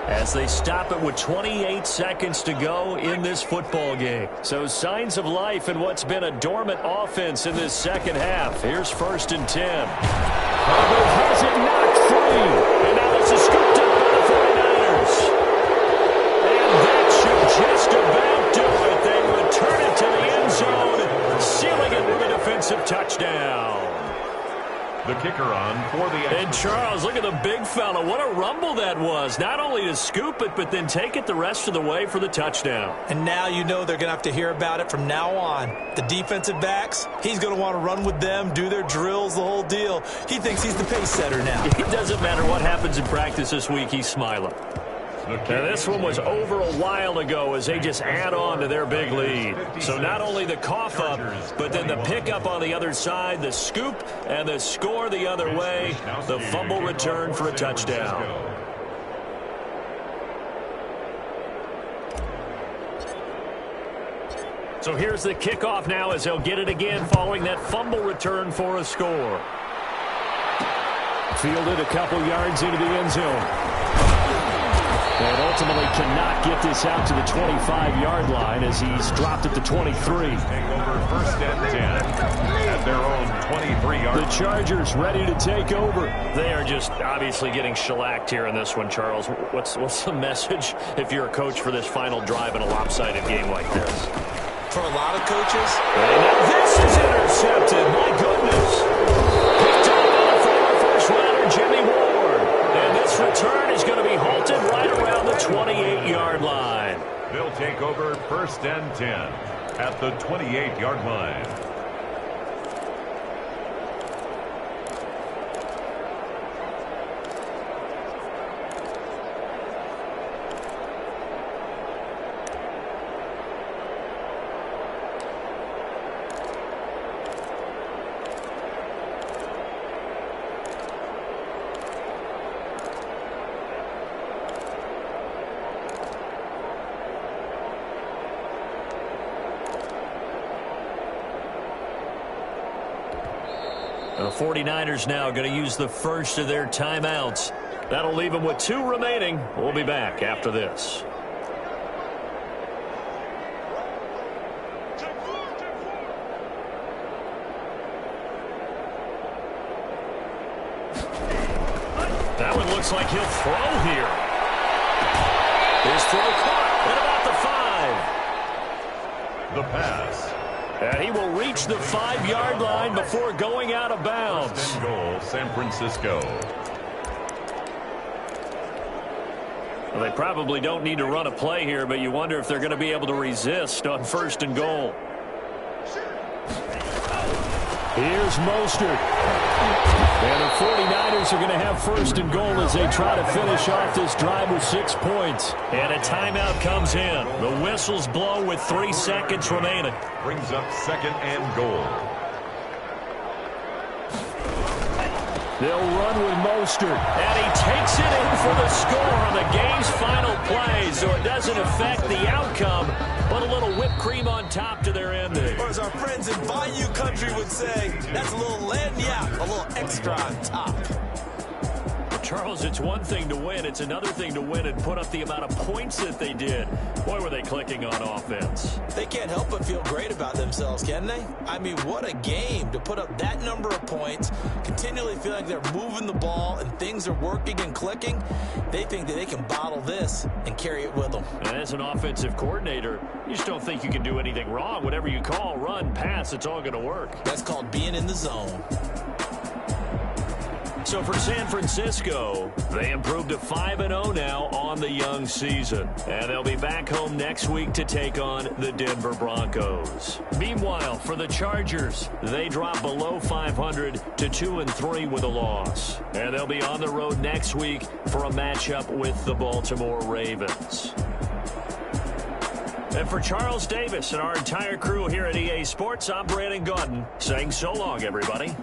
as they stop it with 28 seconds to go in this football game. So signs of life in what's been a dormant offense in this second half. Here's 1st and 10. Herbert has it knocked free. And now this is scooped up by the 49ers. And that should just about do it. They return it to the end zone, sealing it with a defensive touchdown. The kicker on for the... And Charles, look at the big fella. What a rumble that was. Not only to scoop it, but then take it the rest of the way for the touchdown. And now you know they're going to have to hear about it from now on. The defensive backs, he's going to want to run with them, do their drills, the whole deal. He thinks he's the pace setter now. It doesn't matter what happens in practice this week, he's smiling. Now, this one was over a while ago as they just add on to their big lead. So not only the cough up, but then the pickup on the other side, the scoop, and the score the other way, the fumble return for a touchdown. So here's the kickoff now as they'll get it again following that fumble return for a score. Fielded a couple yards into the end zone. And ultimately cannot get this out to the 25-yard line as he's dropped at the 23. Take over 1st and 10 at their own 23-yard. The Chargers ready to take over. They are just obviously getting shellacked here in this one, Charles. What's the message if you're a coach for this final drive in a lopsided game like this? For a lot of coaches. And now this is intercepted. My goodness. Picked up by the former first-rounder Jimmy Ward. And this return is going to be halted right around the 28-yard line. They'll take over 1st and 10 at the 28-yard line. The 49ers now going to use the first of their timeouts. That'll leave them with 2 remaining. We'll be back after this. That one looks like he'll throw here. His throw caught at about the 5. The pass. And he will reach the 5-yard line before going out of bounds. 1st and goal, San Francisco. Well, they probably don't need to run a play here, but you wonder if they're going to be able to resist on 1st and goal. Here's Mostert. And the 49ers are going to have 1st and goal as they try to finish off this drive with 6 points. And a timeout comes in. The whistles blow with 3 seconds remaining. Brings up 2nd and goal. They'll run with Mostert. And he takes it in for the score on the game's final play, so it doesn't affect the outcome. But a little whipped cream on top to their ending. Or as our friends in Bayou Country would say, that's a little lagniappe, a little extra on top. Charles, it's one thing to win. It's another thing to win and put up the amount of points that they did. Boy, were they clicking on offense. They can't help but feel great about themselves, can they? I mean, what a game to put up that number of points, continually feel like they're moving the ball and things are working and clicking. They think that they can bottle this and carry it with them. And as an offensive coordinator, you just don't think you can do anything wrong. Whatever you call, run, pass, it's all going to work. That's called being in the zone. So for San Francisco, they improved to 5-0 now on the young season. And they'll be back home next week to take on the Denver Broncos. Meanwhile, for the Chargers, they drop below 500 to 2-3 with a loss. And they'll be on the road next week for a matchup with the Baltimore Ravens. And for Charles Davis and our entire crew here at EA Sports, I'm Brandon Gaudin saying so long, everybody.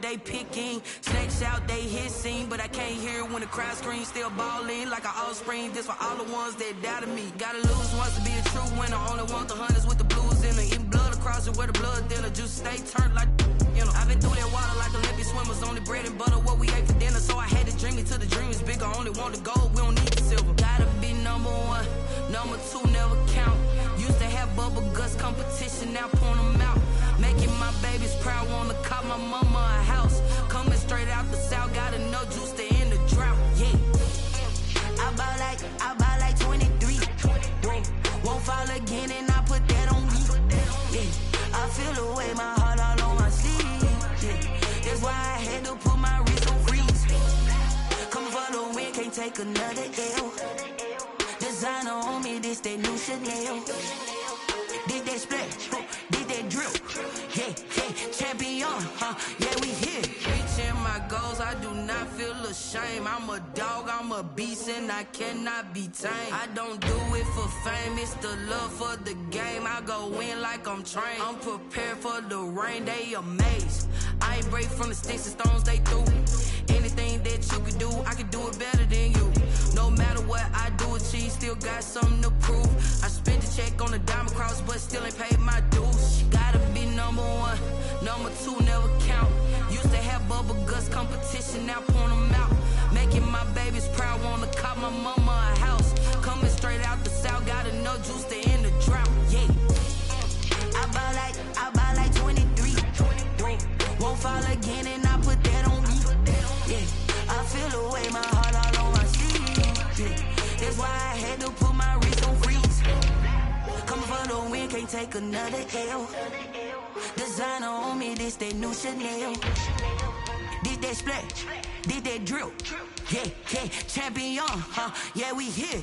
They picking snakes out, they hit scene, but I can't hear when the crowd screams. Still balling like an offspring. This for all the ones that doubted me. Gotta lose once to be a true winner. Only want the hunters with the blues in it. Eating blood across it where the blood thinner. Just stay turned like you know. I've been through that water like Olympic swimmers. Only bread and butter what we ate for dinner. So I had to dream it till the dream is bigger. Only want the gold, we don't need the silver. Gotta be number one, number two never count. Used to have bubble guts competition, now point them out. Making my babies proud, wanna cop my mama a house. Coming straight out the south, got enough juice to end the drought, yeah. I buy like 23. Won't fall again and I put that on me, yeah. I feel the way, my heart all on my sleeve, yeah. That's why I had to put my wrist on freeze. Coming for the win, can't take another L. Designer on me, this that new Chanel. Did that splash, did that drip. yeah, we here. Reaching my goals, I do not feel ashamed. I'm a dog, I'm a beast, and I cannot be tamed. I don't do it for fame, it's the love for the game. I go in like I'm trained. I'm prepared for the rain, they amazed. I ain't break from the sticks and stones they threw. Anything that you can do, I can do it better than you. No matter what I do, achieve, still got something to prove. I spent the check on the diamond cross, but still ain't paid my dues. Gotta be number one, number two never count. Used to have bubble guts competition, now point them out. Making my babies proud, wanna cop my mama a house. Coming straight out the south, got enough juice to end the drought. Yeah, I buy like 23. Won't fall again, and I put that on me. Yeah, I feel away, my heart all on my sleeve. Yeah, that's why I had to put my wrist on freeze. Coming for the win, can't take another L. Designer on me, this that new Chanel. Did that splash, did that drill. Yeah, champion, yeah, we here.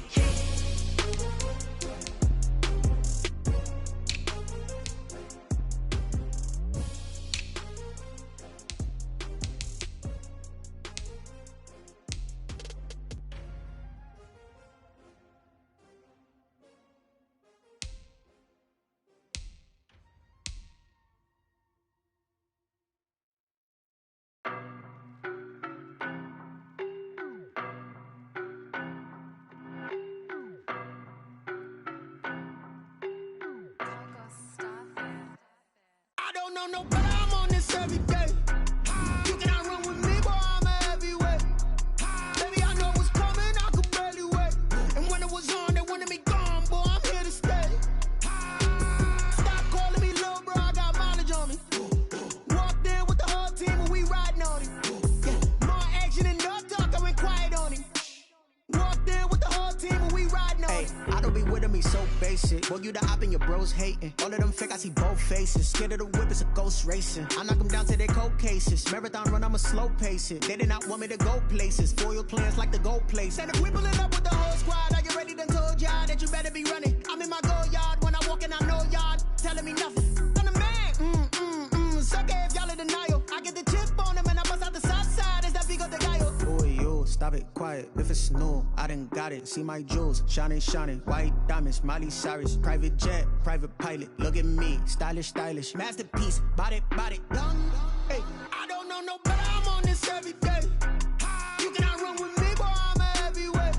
No, but I'm on this every day. You cannot run with me, boy, I'm a heavyweight. Baby, I know what's coming, I could barely wait. And when it was on, they wanted me gone, boy, I'm here to stay. Stop calling me little bro, I got mileage on me. Walked in with the whole team and we riding on him. Yeah, more action and no talk, I went quiet on him. Walked in with the whole team and we riding on him. I don't be with me so basic. Boy, you the op and your bros hating. All of them fake, I see both faces. Scared of the whip, it's a ghost racing. I knock them down to their cold cases. Marathon run, I'ma slow pace it. They did not want me to go places. Foil plans like the gold place. And if we pulling up with the whole squad, I get ready done told y'all that you better be running. I'm in my go yard when I walk in, I know y'all telling me nothing. I'm the man, suck it if y'all in denial. I get the chip on them and I bust out the south side. It's that Vigo de Gallo. Boy, yo, stop it, quiet. If it's new, I done got it. See my jewels, shining, white diamonds, Miley Cyrus, private jet, private pilot. Look at me, stylish, masterpiece, body, done. Hey, I don't know no better, I'm on this every day. You cannot run with me, boy, I'm a heavyweight.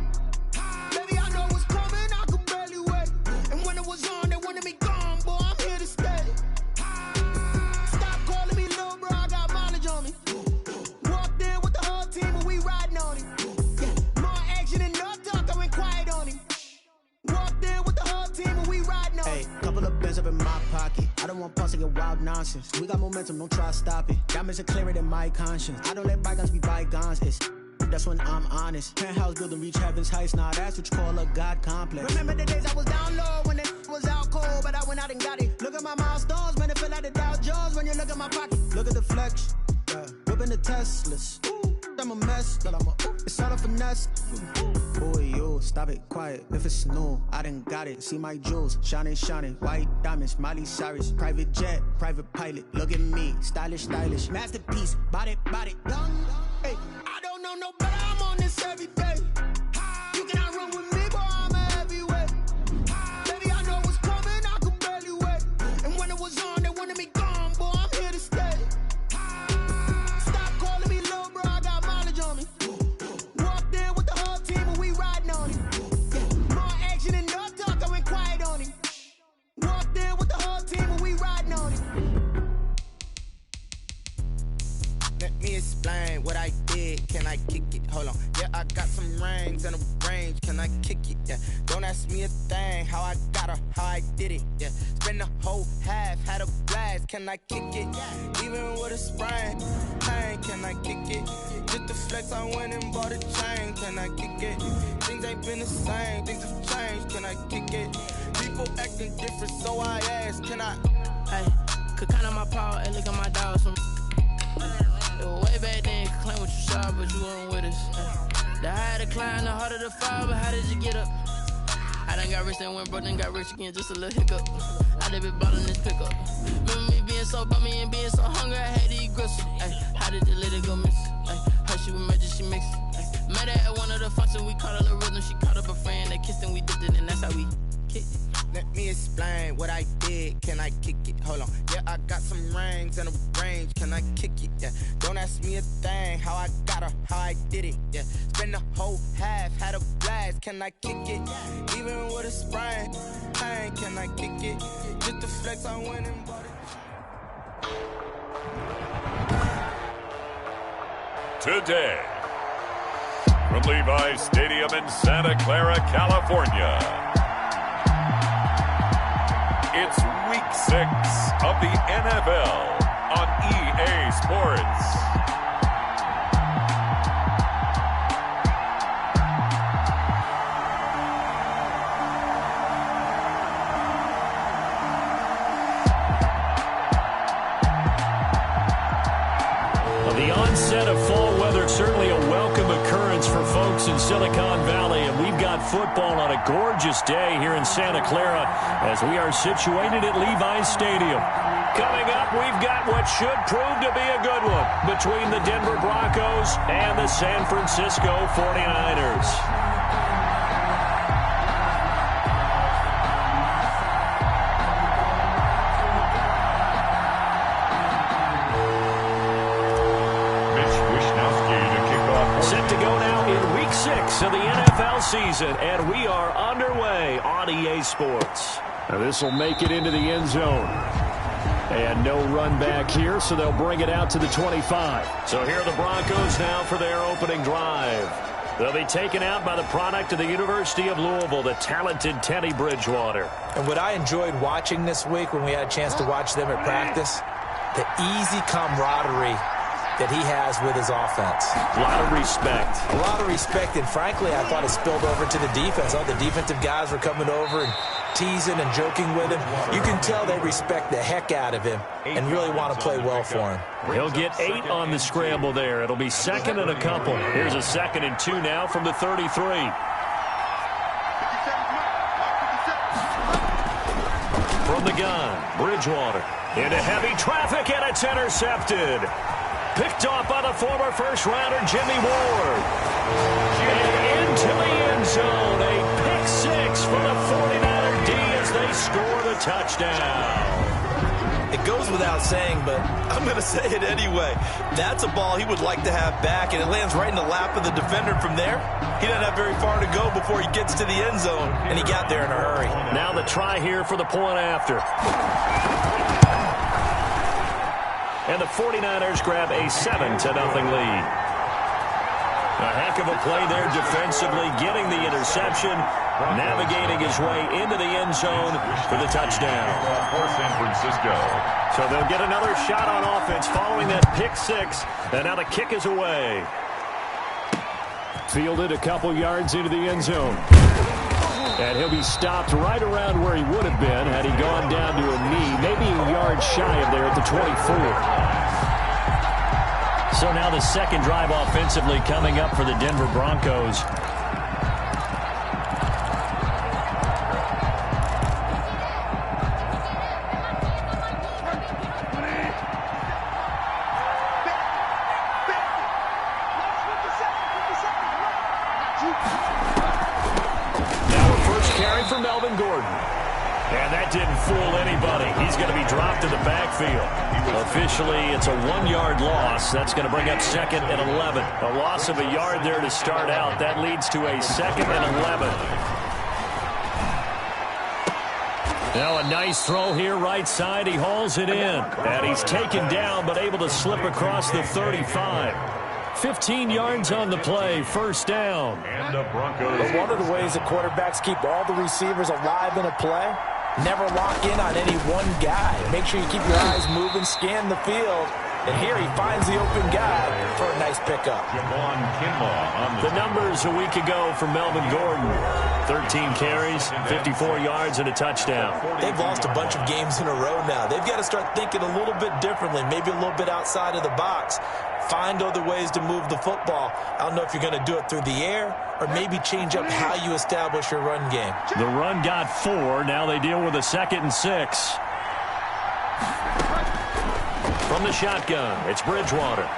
Baby, I know what's coming, I could barely wait. And when it was on, they wanted me gone, boy, I'm here to stay. Stop calling me little bro, I got mileage on me. Walked in with the whole team and we riding on him. Yeah, more action and no talk, I went quiet on him. Walked in with the whole team and we riding on him. Hey, couple of bands up in my pocket. I don't want pause to get wild nonsense. We got momentum, don't try to stop it. Diamonds are clearer than my conscience. I don't let bygones be bygones. That's when I'm honest. Penthouse building, reach heaven's heights. Nah, that's what you call a God complex. Remember the days I was down low when it was out cold, but I went out and got it. Look at my milestones, man, it feel like the Dow Jones when you look at my pocket. Look at the flex, whipping the Teslas. I'm a mess, but it's all a finesse. Boy, yo, stop it, quiet. If it's new, I done got it. See my jewels, shining, white diamonds, Miley Cyrus, private jet, private pilot. Look at me, stylish, masterpiece, body, done. Hey, I don't know no better, I'm on this every day. You cannot run with me, boy, I'm a heavyweight. Baby, I know what's coming, I could barely wait. And when it was on, they wanted me gone, boy, I'm here to stay. Stop calling me little bro, I got mileage on me. Walked in with the whole team and we riding on him. Yeah, more action and no talk, I went quiet on him. Walked in with the whole team and we riding on him. Let me explain what I did. Can I kick it? Hold on. Yeah, I got some rings and a range. Can I kick it? Yeah. Don't ask me a thing. How I got her, how I did it. Yeah. Spend the whole half, had a blast. Can I kick it? Even with a sprain. Pain, can I kick it? Just the flex, I went and bought a chain. Can I kick it? Things ain't been the same. Things have changed. Can I kick it? People acting different, so I ask. Can I? Hey, could count on my power and look at my dogs from. Way back then, claim what you saw, but you weren't with us. The higher the climb, the harder the fall, but how did you get up? I done got rich and went broke, then got rich again, just a little hiccup. I done been ballin' this pickup. Remember me being so bummy and being so hungry, I had to eat she mixed. Met her at one of the functions, we caught her the rhythm. She caught up a friend, they kissed and we dipped it, and that's how we kicked it. Let me explain what I did. Can I kick it? Hold on. Yeah, I got some rings and a range. Can I kick it? Yeah. Don't ask me a thing. How I got her, how I did it. Yeah. Spend the whole half, had a blast. Can I kick it? Even with a sprain, pain. Can I kick it? Just to flex, I went and bought it. Today, from Levi's Stadium in Santa Clara, California, it's Week 6 of the NFL on EA Sports. The onset of fall weather, certainly a welcome occurrence for folks in Silicon Valley, and we've got football on a gorgeous day here in Santa Clara as we are situated at Levi's Stadium. Coming up, we've got what should prove to be a good one between the Denver Broncos and the San Francisco 49ers. Set to go now in Week 6 of the NFL season, and we are underway on EA Sports. Now this will make it into the end zone. And no run back here, so they'll bring it out to the 25. So here are the Broncos now for their opening drive. They'll be taken out by the product of the University of Louisville, the talented Teddy Bridgewater. And what I enjoyed watching this week when we had a chance to watch them at practice, the easy camaraderie that he has with his offense. A lot of respect. A lot of respect, and frankly, I thought it spilled over to the defense. All the defensive guys were coming over and teasing and joking with him. You can tell they respect the heck out of him and really want to play well for him. He'll get 8 on the scramble there. It'll be second and a couple. Here's a 2nd and 2 now from the 33. From the gun, Bridgewater into heavy traffic, and it's intercepted. Picked off by the former first-rounder Jimmy Ward. And into the end zone. A pick 6 for the 49er D as they score the touchdown. It goes without saying, but I'm going to say it anyway. That's a ball he would like to have back, and it lands right in the lap of the defender from there. He doesn't have very far to go before he gets to the end zone, and he got there in a hurry. Now the try here for the point after. And the 49ers grab a 7-0 lead. A heck of a play there defensively, getting the interception, navigating his way into the end zone for the touchdown. For San Francisco. So they'll get another shot on offense following that pick 6, and now the kick is away. Fielded a couple yards into the end zone. And he'll be stopped right around where he would have been had he gone down to a knee, maybe a yard shy of there at the 24. So now the second drive offensively coming up for the Denver Broncos. And that didn't fool anybody. He's going to be dropped to the backfield. Officially, it's a 1-yard loss. That's going to bring up 2nd and 11. A loss of a yard there to start out. That leads to a 2nd and 11. Now a nice throw here right side. He hauls it in. And he's taken down but able to slip across the 35. 15 yards on the play, first down. And the Broncos. But one of the ways that quarterbacks keep all the receivers alive in a play, never lock in on any one guy. Make sure you keep your eyes moving, scan the field. And here he finds the open guy for a nice pickup. The numbers a week ago for Melvin Gordon. 13 carries, 54 yards, and a touchdown. They've lost a bunch of games in a row now. They've got to start thinking a little bit differently, maybe a little bit outside of the box. Find other ways to move the football. I don't know if you're going to do it through the air or maybe change up how you establish your run game. The run got 4. Now they deal with a 2nd and 6. From the shotgun, it's Bridgewater.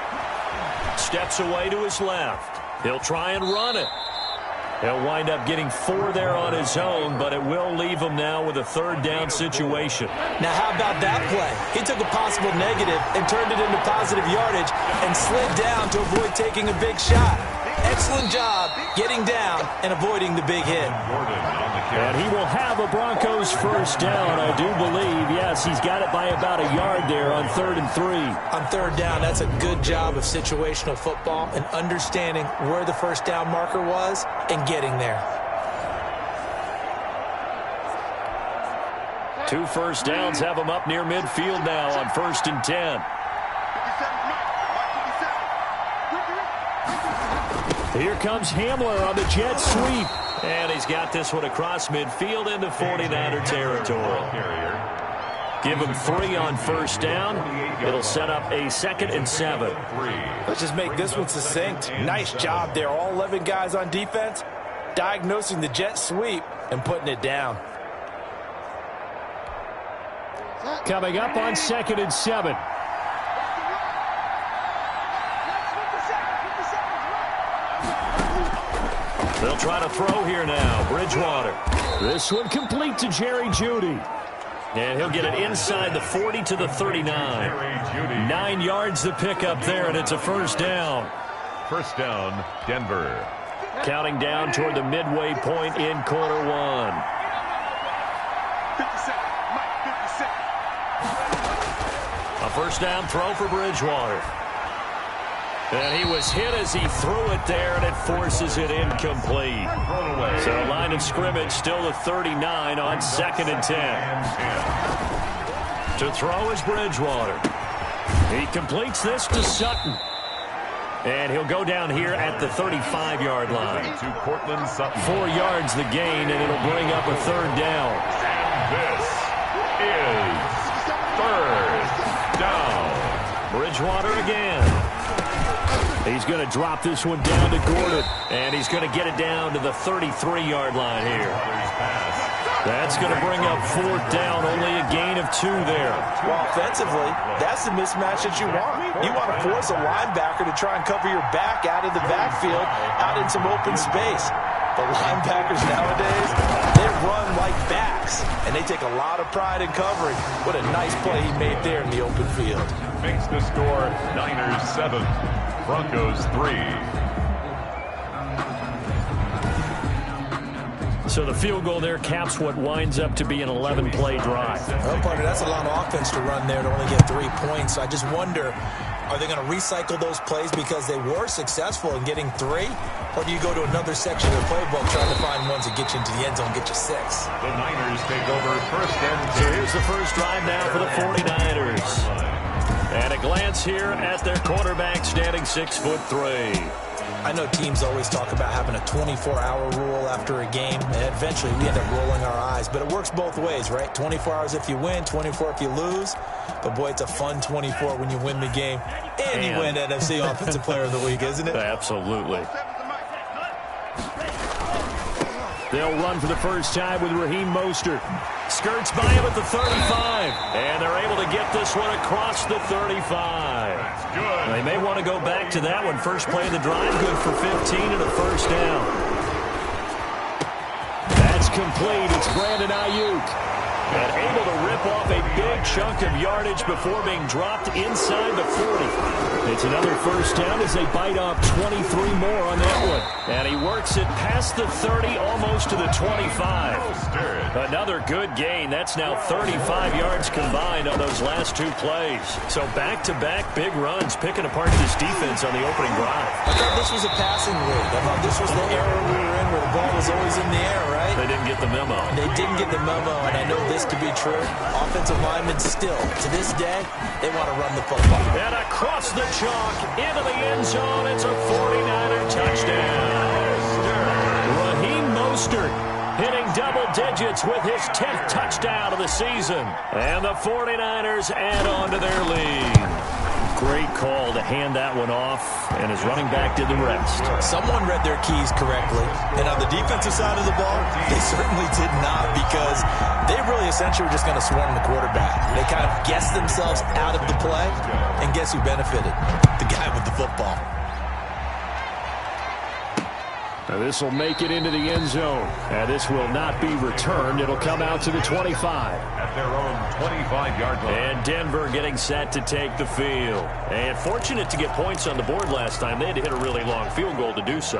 Steps away to his left. He'll try and run it. He'll wind up getting 4 there on his own, but it will leave him now with a 3rd down situation. Now, how about that play? He took a possible negative and turned it into positive yardage and slid down to avoid taking a big shot. Excellent job getting down and avoiding the big hit. And he will have a Broncos 1st down, I do believe. Yes, he's got it by about a yard there on 3rd and 3. On 3rd down, that's a good job of situational football and understanding where the 1st down marker was and getting there. 2 first downs have him up near midfield now on 1st and 10. Here comes Hamler on the jet sweep. And he's got this one across midfield into 49er territory. Give him 3 on 1st down. It'll set up a 2nd and 7. Let's just make this one succinct. Nice job there. All 11 guys on defense diagnosing the jet sweep and putting it down. Coming up on 2nd and 7. They'll try to throw here now. Bridgewater. This one complete to Jerry Jeudy. And he'll get it inside the 40 to the 39. 9 yards to pick up there, and it's a 1st down. 1st down, Denver. Counting down toward the midway point in quarter 1. A 1st down throw for Bridgewater. And he was hit as he threw it there, and it forces it incomplete. So line of scrimmage still the 39 on 2nd and 10. To throw is Bridgewater. He completes this to Sutton. And he'll go down here at the 35-yard line. To Cortland Sutton. 4 yards the gain, and it'll bring up a 3rd down. This is 3rd down. Bridgewater again. He's going to drop this one down to Gordon, and he's going to get it down to the 33-yard line here. That's going to bring up 4th down, only a gain of 2 there. Well, offensively, that's the mismatch that you want. You want to force a linebacker to try and cover your back out of the backfield, out in some open space. The linebackers nowadays, they run like backs, and they take a lot of pride in covering. What a nice play he made there in the open field. Makes the score Niners 7, Broncos 3. So the field goal there caps what winds up to be an 11-play drive. Well, partner, that's a lot of offense to run there to only get 3 points. So I just wonder, are they going to recycle those plays because they were successful in getting 3? Or do you go to another section of the playbook trying to find ones that get you into the end zone, get you 6? The Niners take over 1st and 2. So here's the first drive now for the 49ers. And a glance here at their quarterback standing 6'3". I know teams always talk about having a 24-hour rule after a game, and eventually we end up rolling our eyes. But it works both ways, right? 24 hours if you win, 24 if you lose. But, boy, it's a fun 24 when you win the game. And you win NFC Offensive Player of the Week, isn't it? Absolutely. They'll run for the first time with Raheem Mostert. Skirts by him at the 35. And they're able to get this one across the 35. That's good. They may want to go back to that one. First play of the drive, good for 15 and a 1st down. That's complete. It's Brandon Ayuk. And able to rip off a big chunk of yardage before being dropped inside the 40. It's another 1st down as they bite off 23 more on that one. And he works it past the 30, almost to the 25. Another good gain. That's now 35 yards combined on those last 2 plays. So back-to-back big runs, picking apart this defense on the opening drive. I thought this was a passing league. I thought this was the era we were in where the ball was always in the air, right? They didn't get the memo. They didn't get the memo, and I know this to be true. Offensive linemen still, to this day, they want to run the football. And across the chalk, into the end zone, it's a 49er touchdown. Raheem Mostert hitting double digits with his 10th touchdown of the season. And the 49ers add on to their lead. Great call to hand that one off, and his running back did the rest. Someone read their keys correctly, and on the defensive side of the ball, they certainly did not, because they really essentially were just going to swarm the quarterback. They kind of guessed themselves out of the play, and guess who benefited? The guy with the football. Now this will make it into the end zone. And this will not be returned. It'll come out to the 25. At their own 25-yard line. And Denver getting set to take the field. And fortunate to get points on the board last time. They had to hit a really long field goal to do so.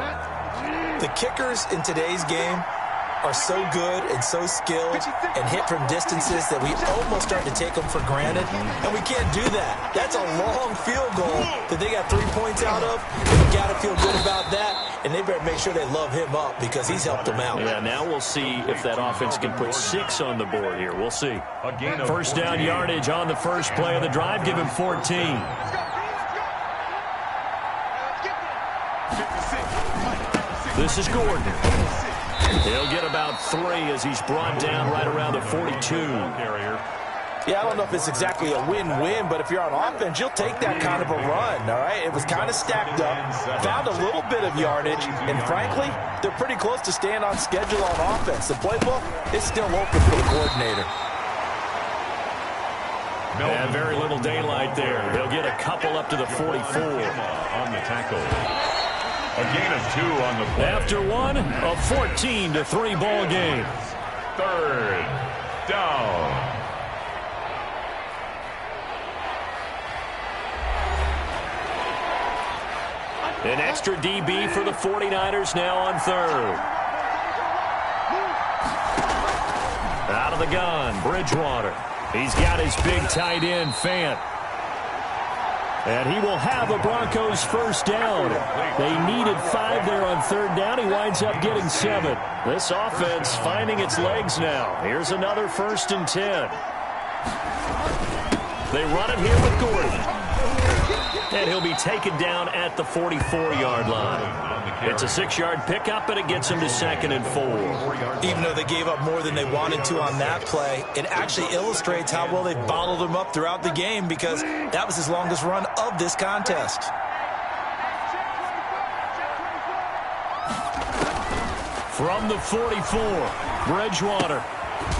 The kickers in today's game are so good and so skilled and hit from distances that we almost start to take them for granted, and we can't do that. That's a long field goal that they got 3 points out of. They've got to feel good about that, and they better make sure they love him up because he's helped them out. Yeah, now we'll see if that offense can put 6 on the board here. We'll see. First down yardage on the first play of the drive. Give him 14. This is Gordon. He'll get about 3 as he's brought down right around the 42. Yeah, I don't know if it's exactly a win-win, but if you're on offense, you'll take that kind of a run, all right? It was kind of stacked up, found a little bit of yardage, and frankly, they're pretty close to staying on schedule on offense. The playbook is still open for the coordinator. And very little daylight there. He'll get a couple up to the 44. On the tackle. A gain of 2 on the play. After one, a 14-3 ball game. Third down. An extra DB for the 49ers now on third. Out of the gun, Bridgewater. He's got his big tight end, Fant. And he will have a Broncos first down. They needed 5 there on third down. He winds up getting 7. This offense finding its legs now. Here's another 1st and 10. They run it here with Gordon. And he'll be taken down at the 44-yard line. It's a 6-yard pickup, and it gets him to 2nd and 4. Even though they gave up more than they wanted to on that play, it actually illustrates how well they bottled him up throughout the game because that was his longest run of this contest. From the 44, Bridgewater.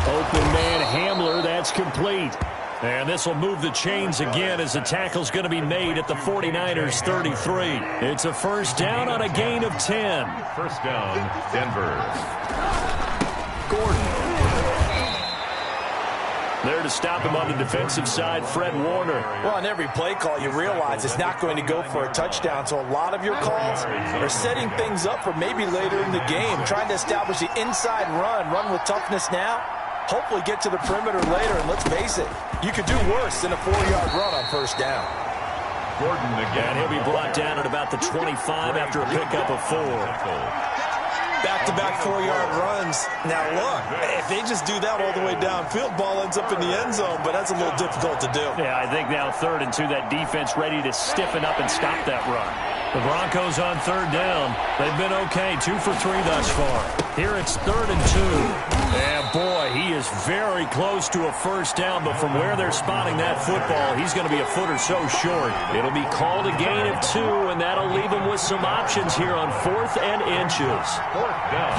Open man Hamler, that's complete. And this will move the chains again as the tackle's going to be made at the 49ers 33. It's a first down on a gain of 10. First down, Denver. Gordon. There to stop him on the defensive side, Fred Warner. Well, on every play call, you realize it's not going to go for a touchdown, so a lot of your calls are setting things up for maybe later in the game, trying to establish the inside run with toughness now. Hopefully get to the perimeter later, and let's face it, you could do worse than a 4-yard run on first down. Gordon again. And he'll be brought down at about the 25 after a pickup of 4. Back-to-back 4-yard runs. Now, look, if they just do that all the way downfield, ball ends up in the end zone, but that's a little difficult to do. Yeah, I think now 3rd and 2, that defense ready to stiffen up and stop that run. The Broncos on 3rd down. They've been okay, 2 for 3 thus far. Here it's 3rd and 2. And boy, he is very close to a first down, but from where they're spotting that football, he's going to be a foot or so short. It'll be called a gain of 2, and that'll leave him with some options here on 4th and inches. 4th down.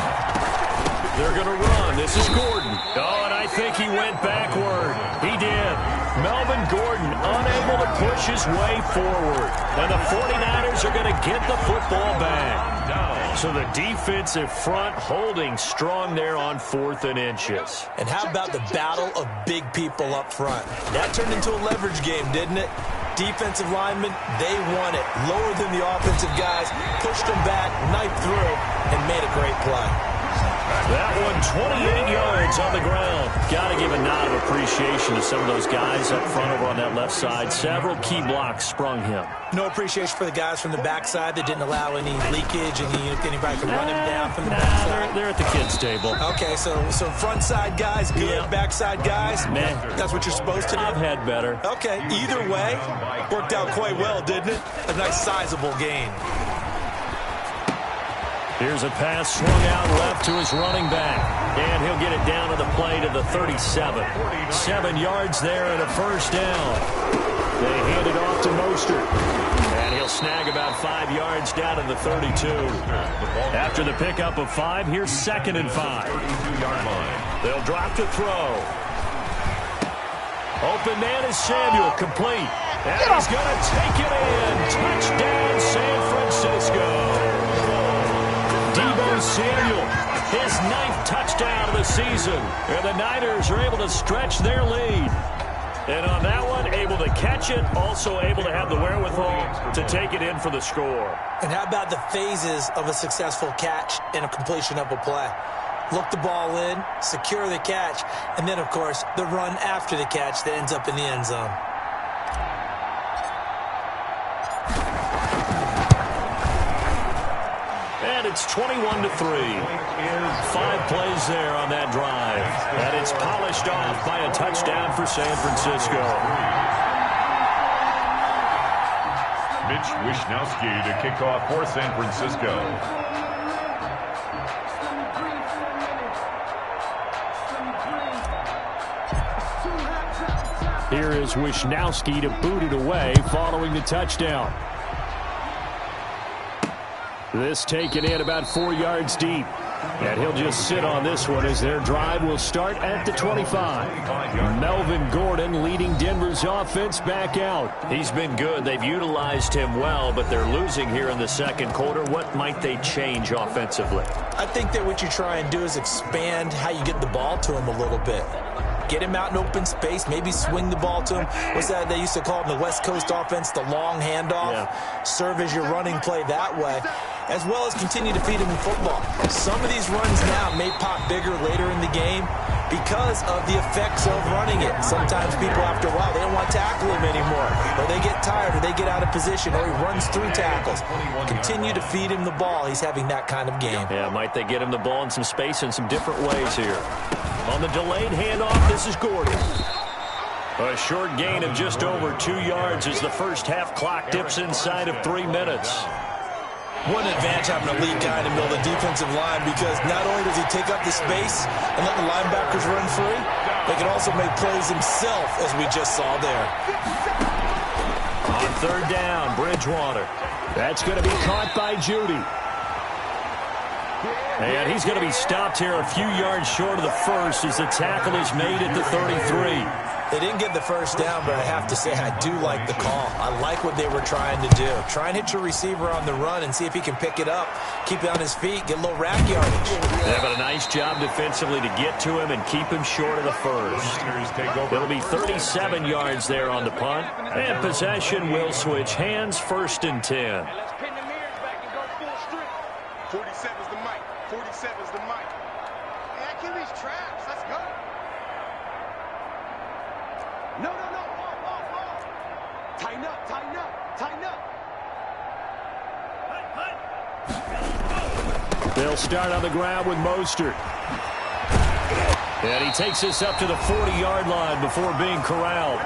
They're going to run. This is Gordon. Oh, and I think he went backward. He did. Melvin Gordon unable to push his way forward. And the 49ers are going to get the football back. So the defensive front holding strong there on 4th and inches. And how about the battle of big people up front? That turned into a leverage game, didn't it? Defensive linemen, they won it. Lower than the offensive guys, pushed them back, knifed through, and made a great play. That one, 28 yards on the ground. Got to give a nod of appreciation to some of those guys up front over on that left side. Several key blocks sprung him. No appreciation for the guys from the backside that didn't allow any leakage and anybody could run him down from the backside. They're at the kids' table. Okay, so front side guys, good. Yeah. Backside guys, meh. That's what you're supposed to do? I've had better. Okay, either way, worked out quite well, didn't it? A nice sizable gain. Here's a pass swung out left to his running back. And he'll get it down to the play to the 37. 7 yards there and a first down. They hand it off to Mostert. And he'll snag about 5 yards down to the 32. After the pickup of 5, here's 2nd and 5. 32-yard line. They'll drop to throw. Open man is Samuel, complete. And he's going to take it in. Touchdown, San Francisco. Deebo Samuel, his 9th touchdown of the season. And the Niners are able to stretch their lead. And on that one, able to catch it, also able to have the wherewithal to take it in for the score. And how about the phases of a successful catch and a completion of a play? Look the ball in, secure the catch, and then, of course, the run after the catch that ends up in the end zone. And it's 21-3. 5 plays there on that drive. And it's polished off by a touchdown for San Francisco. Mitch Wishnowsky to kick off for San Francisco. Here is Wishnowsky to boot it away following the touchdown. This taken in about 4 yards deep. And he'll just sit on this one as their drive will start at the 25. Melvin Gordon leading Denver's offense back out. He's been good. They've utilized him well, but they're losing here in the second quarter. What might they change offensively? I think that what you try and do is expand how you get the ball to him a little bit. Get him out in open space, maybe swing the ball to him. What's that they used to call it in the West Coast offense, the long handoff? Yeah. Serve as your running play that way, as well as continue to feed him in football. Some of these runs now may pop bigger later in the game because of the effects of running it. Sometimes people, after a while, they don't want to tackle him anymore, or they get tired, or they get out of position, or he runs through tackles. Continue to feed him the ball. He's having that kind of game. Yeah, might they get him the ball in some space in some different ways here. On the delayed handoff, this is Gordon. A short gain of just over 2 yards as the first half clock dips inside of 3 minutes. What an advantage having a lead guy in the middle of the defensive line, because not only does he take up the space and let the linebackers run free, they can also make plays himself, as we just saw there. On third down, Bridgewater. That's going to be caught by Judy. And he's going to be stopped here a few yards short of the first as the tackle is made at the 33. They didn't get the first down, but I have to say I do like the call. I like what they were trying to do. Try and hit your receiver on the run and see if he can pick it up, keep it on his feet, get a little rack yardage. Yeah, but a nice job defensively to get to him and keep him short of the first. It'll be 37 yards there on the punt. And possession will switch hands, 1st and 10. 47's the mic. 47's the mic. Hey, I kill these traps. Let's go. No. Tighten up. They'll start on the ground with Mostert. And he takes this up to the 40-yard line before being corralled.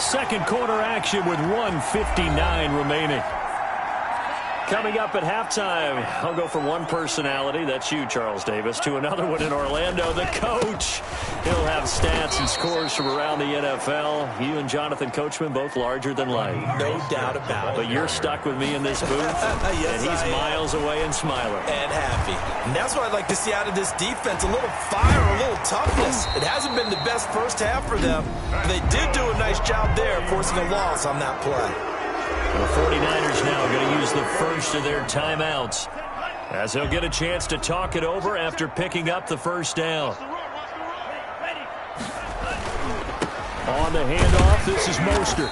Second quarter action with 1:59 remaining. Coming up at halftime, I'll go from one personality, that's you, Charles Davis, to another one in Orlando, the coach. He'll have stats and scores from around the NFL. You and Jonathan Coachman, both larger than life. No doubt about it. But you're stuck with me in this booth, yes, and he's miles away and smiling. And happy. And that's what I'd like to see out of this defense, a little fire, a little toughness. It hasn't been the best first half for them. They did do a nice job there, forcing a loss on that play. The 49ers now going to use the first of their timeouts as they'll get a chance to talk it over after picking up the first down. On the handoff, this is Mostert.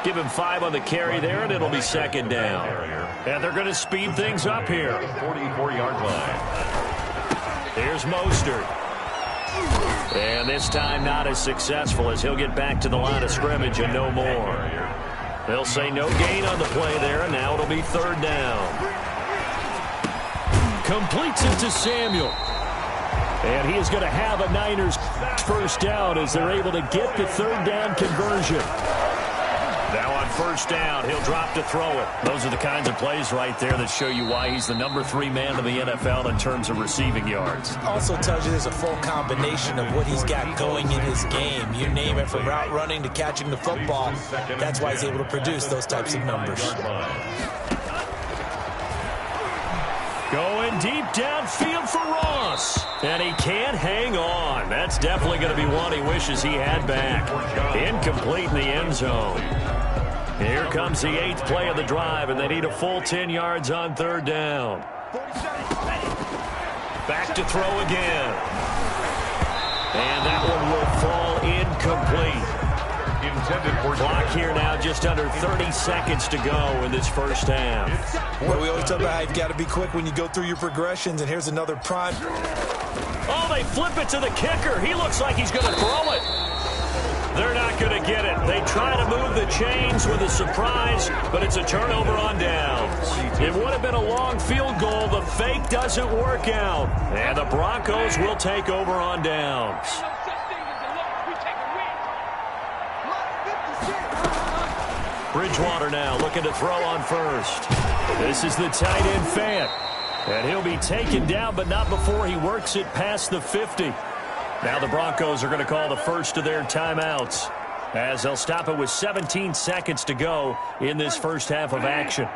Give him 5 on the carry there, and it'll be 2nd down. And they're going to speed things up here. 44-yard line. Here's Mostert. And this time not as successful as he'll get back to the line of scrimmage and no more. They'll say no gain on the play there, and now it'll be 3rd down. Completes it to Samuel. And he is going to have a Niners first down as they're able to get the 3rd down conversion. Now on 1st down, he'll drop to throw it. Those are the kinds of plays right there that show you why he's the number 3 man in the NFL in terms of receiving yards. Also tells you there's a full combination of what he's got going in his game. You name it, from route running to catching the football. That's why he's able to produce those types of numbers. Going deep downfield for Ross. And he can't hang on. That's definitely going to be one he wishes he had back. Incomplete in the end zone. Here comes the 8th play of the drive, and they need a full 10 yards on 3rd down. Back to throw again. And that one will fall incomplete. Clock here now, just under 30 seconds to go in this first half. Well, we always talk about how you've got to be quick when you go through your progressions, and here's another prime. Oh, they flip it to the kicker. He looks like he's going to throw it. They're not going to get it. They try to move the chains with a surprise, but it's a turnover on downs. It would have been a long field goal. The fake doesn't work out. And the Broncos will take over on downs. Bridgewater now looking to throw on first. This is the tight end Fant. And he'll be taken down, but not before he works it past the 50. Now the Broncos are going to call the first of their timeouts, as they'll stop it with 17 seconds to go in this first half of action.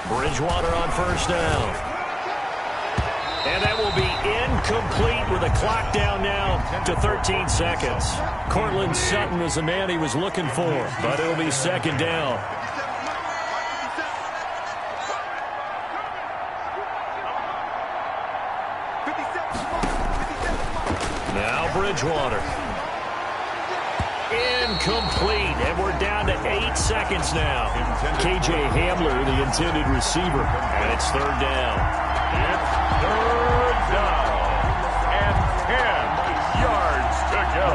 Bridgewater on first down. And that will be incomplete with a clock down now to 13 seconds. Cortland Sutton is the man he was looking for, but it'll be second down. Now Bridgewater. Incomplete, and we're down to 8 seconds now. KJ Hamler, the intended receiver, and it's third down. It's third down and 10 yards to go.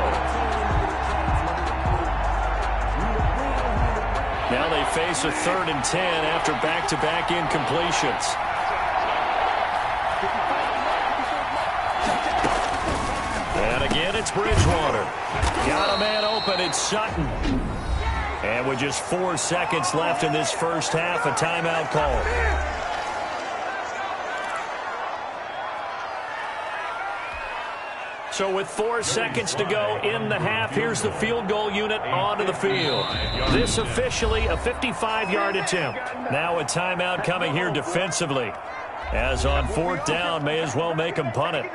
Now they face a 3rd and 10 after back-to-back incompletions. And again, it's Bridgewater. Got a man open, it's Sutton. And with just 4 seconds left in this first half, a timeout call. So with 4 seconds to go in the half, here's the field goal unit onto the field. This officially a 55-yard attempt. Now a timeout coming here defensively. As on 4th down, may as well make them punt it.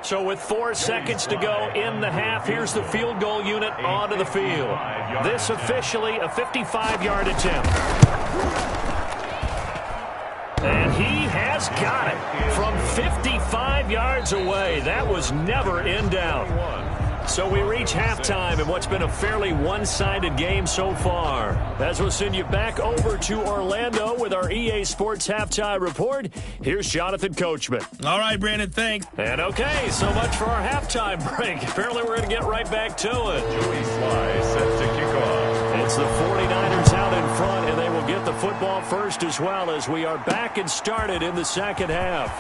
So with 4 seconds to go in the half, here's the field goal unit onto the field. This officially a 55-yard attempt. And he has got it from 55 yards away. That was never in doubt. So we reach halftime in what's been a fairly one-sided game so far. As we'll send you back over to Orlando with our EA Sports Halftime Report, here's Jonathan Coachman. All right, Brandon, thanks. And okay, so much for our halftime break. Apparently we're going to get right back to it. Joey Sly set to kick off. It's the 49ers out in front, and they will get the football first as well as we are back and started in the second half.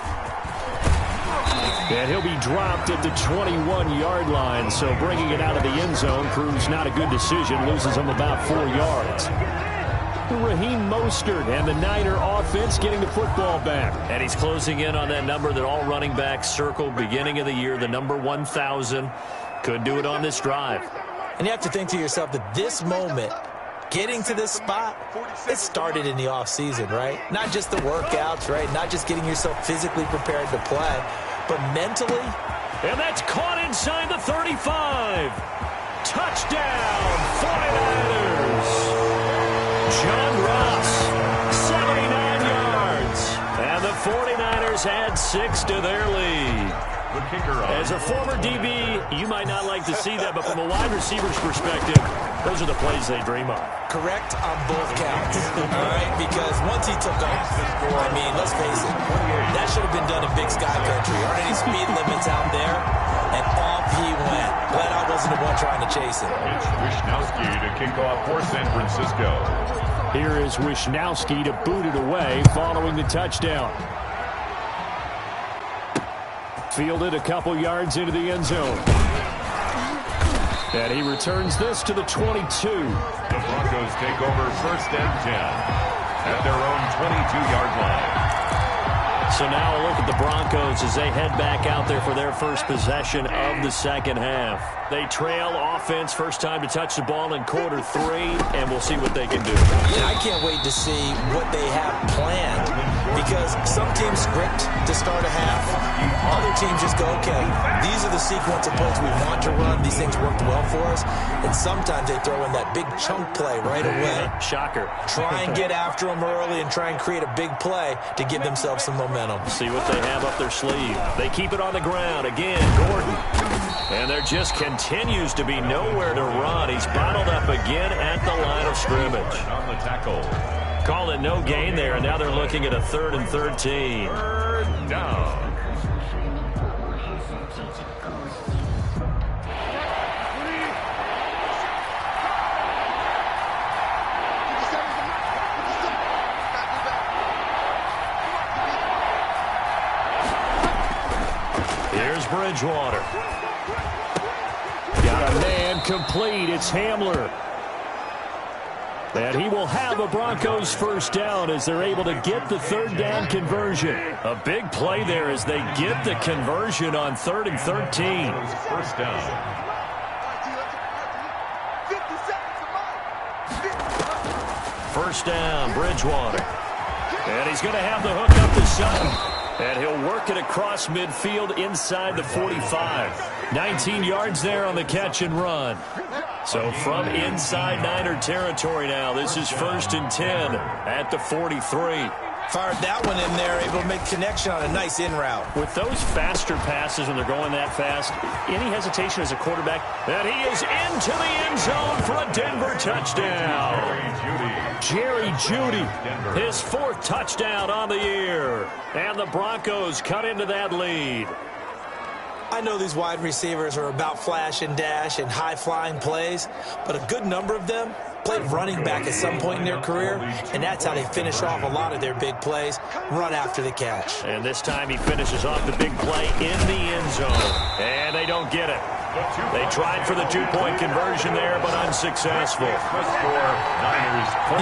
And he'll be dropped at the 21-yard line, so bringing it out of the end zone proves not a good decision, loses him about 4 yards. Raheem Mostert and the Niner offense getting the football back. And he's closing in on that number that all running backs circled beginning of the year, the number 1,000. Could do it on this drive. And you have to think to yourself that this moment, getting to this spot, it started in the offseason, right? Not just the workouts, right? Not just getting yourself physically prepared to play, but mentally. And that's caught inside the 35. Touchdown, 49ers. John Ross, 79 yards. And the 49ers add 6 to their lead. The kicker on. As a former DB, you might not like to see that, but from a wide receiver's perspective, those are the plays they dream of. Correct on both counts, all right? Because once he took off, I mean, let's face it, that should have been done in Big Sky Country. Aren't any speed limits out there? And off he went. Glad I wasn't the one trying to chase him. It's Wisnowski to kick off for San Francisco. Here is Wisnowski to boot it away following the touchdown. Fielded a couple yards into the end zone. And he returns this to the 22. The Broncos take over 1st and 10 at their own 22-yard line. So now a look at the Broncos as they head back out there for their first possession of the second half. They trail offense, first time to touch the ball in quarter 3, and we'll see what they can do. Yeah, I can't wait to see what they have planned because some teams script to start a half. Other teams just go, okay, these are the sequence of plays we want to run. These things worked well for us. And sometimes they throw in that big chunk play right away. Shocker. Try and get after them early and try and create a big play to give themselves some momentum. See what they have up their sleeve. They keep it on the ground. Again, Gordon. And there just continues to be nowhere to run. He's bottled up again at the line of scrimmage. On the tackle. Call it no gain there, and now they're looking at a 3rd and 13. Third down. Here's Bridgewater. Got a man complete. It's Hamler. And he will have a Broncos first down as they're able to get the 3rd down conversion. A big play there as they get the conversion on 3rd and 13. First down. First down, Bridgewater. And he's going to have the hook up to Sutton. And he'll work it across midfield inside the 45. 19 yards there on the catch and run. So from inside Niner territory now, this is 1st and 10 at the 43. Fired that one in there, able to make connection on a nice in route. With those faster passes when they're going that fast, any hesitation as a quarterback, and he is into the end zone for a Denver touchdown. Jerry Jeudy, his 4th touchdown on the year. And the Broncos cut into that lead. I know these wide receivers are about flash and dash and high-flying plays, but a good number of them played running back at some point in their career, and that's how they finish off a lot of their big plays, run after the catch. And this time he finishes off the big play in the end zone, and they don't get it. They tried for the 2-point conversion there, but unsuccessful. You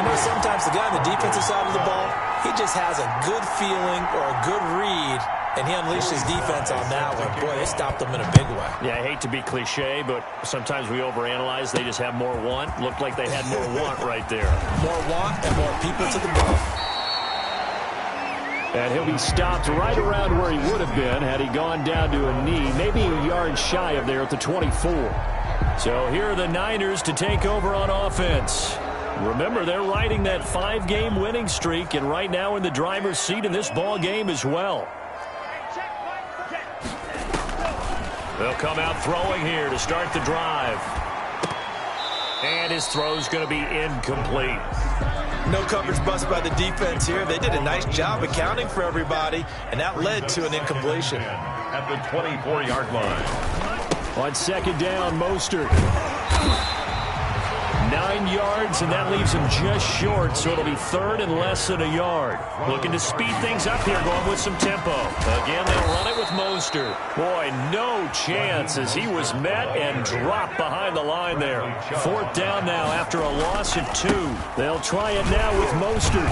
know, sometimes the guy on the defensive side of the ball, he just has a good feeling or a good read, and he unleashed his defense on that one. Boy, they stopped them in a big way. Yeah, I hate to be cliche, but sometimes we overanalyze. They just have more want. Looked like they had more want right there. More want and more people to the ball. And he'll be stopped right around where he would have been had he gone down to a knee, maybe a yard shy of there at the 24. So here are the Niners to take over on offense. Remember, they're riding that 5-game winning streak, and right now in the driver's seat in this ball game as well. They'll come out throwing here to start the drive. And his throw's going to be incomplete. No coverage bust by the defense here. They did a nice job accounting for everybody, and that led to an incompletion. At the 24-yard line. On 2nd down, Mostert. 9 yards, and that leaves him just short, so it'll be 3rd and less than a yard. Looking to speed things up here, going with some tempo. Again, they'll run it with Mostert. Boy, no chance as he was met and dropped behind the line there. 4th down now after a loss of 2. They'll try it now with Mostert.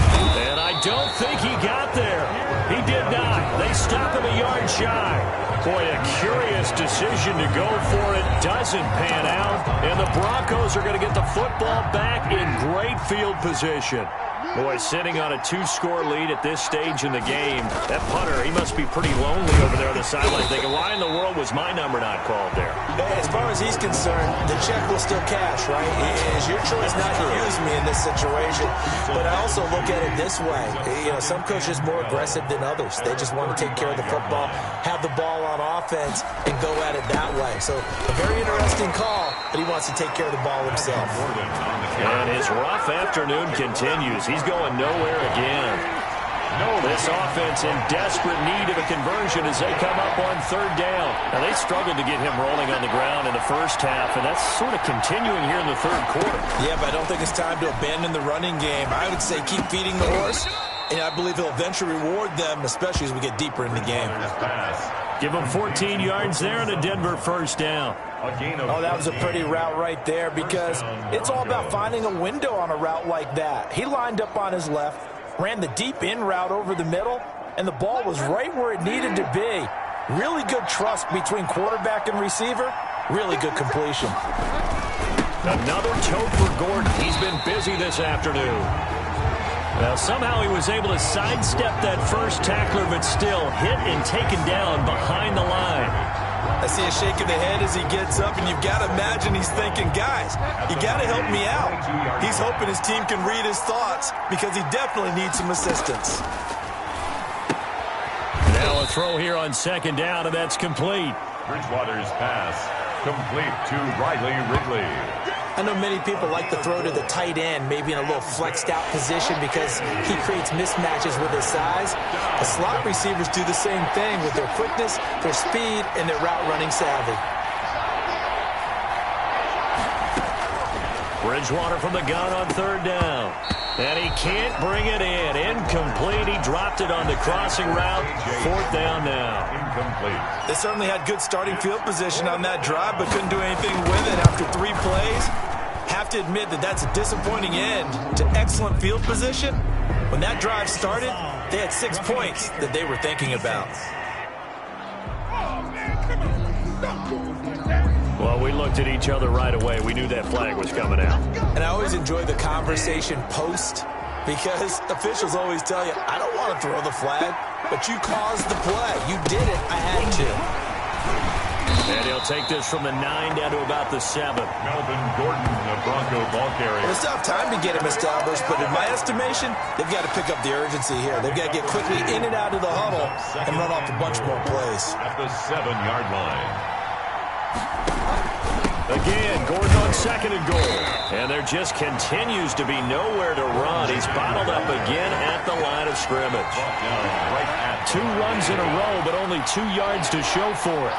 And I don't think he got there. He did not. They stop him a yard shy. Boy, a curious decision to go for it. Doesn't pan out. And the Broncos are going to get the football back in great field position. Boy, sitting on a 2-score lead at this stage in the game. That punter, he must be pretty lonely over there on the sideline thinking, why in the world was my number not called there? As far as he's concerned, the check will still cash, right? It is your choice not to use me in this situation. But I also look at it this way. You know, some coaches are more aggressive than others. They just want to take care of the football, have the ball on offense, and go at it that way. So a very interesting call, but he wants to take care of the ball himself. And his rough afternoon continues. He's going nowhere again. This offense in desperate need of a conversion as they come up on 3rd down. Now, they struggled to get him rolling on the ground in the first half, and that's sort of continuing here in the 3rd quarter. Yeah, but I don't think it's time to abandon the running game. I would say keep feeding the horse, and I believe he'll eventually reward them, especially as we get deeper in the game. Give him 14 yards there and a Denver 1st down. Oh, that was a pretty route right there because it's all about finding a window on a route like that. He lined up on his left, ran the deep in route over the middle, and the ball was right where it needed to be. Really good trust between quarterback and receiver. Really good completion. Another tote for Gordon. He's been busy this afternoon. Well, somehow he was able to sidestep that first tackler, but still hit and taken down behind the line. I see a shake of the head as he gets up, and you've got to imagine he's thinking, guys, you got to help me out. He's hoping his team can read his thoughts because he definitely needs some assistance. Now a throw here on second down, and that's complete. Bridgewater's pass complete to Riley Ridley. I know many people like to throw to the tight end, maybe in a little flexed out position because he creates mismatches with his size. The slot receivers do the same thing with their quickness, their speed, and their route running savvy. Bridgewater from the gun on third down. And he can't bring it in. Incomplete. He dropped it on the crossing route. Fourth down now. Incomplete. They certainly had good starting field position on that drive, but couldn't do anything with it after 3 plays. Have to admit that that's a disappointing end to excellent field position. When that drive started, they had 6 points that they were thinking about. Well, we looked at each other right away. We knew that flag was coming out. And I always enjoy the conversation post because officials always tell you, I don't want to throw the flag, but you caused the play. You did it. I had to. And he'll take this from the 9 down to about the 7. Melvin Gordon, the Bronco ball carrier. Well, it's tough time to get him established, but in my estimation, they've got to pick up the urgency here. They've got to get quickly in and out of the huddle and run off a bunch more plays. At the 7-yard line. Again, Gordon on second and goal. And there just continues to be nowhere to run. He's bottled up again at the line of scrimmage. 2 runs in a row, but only 2 yards to show for it.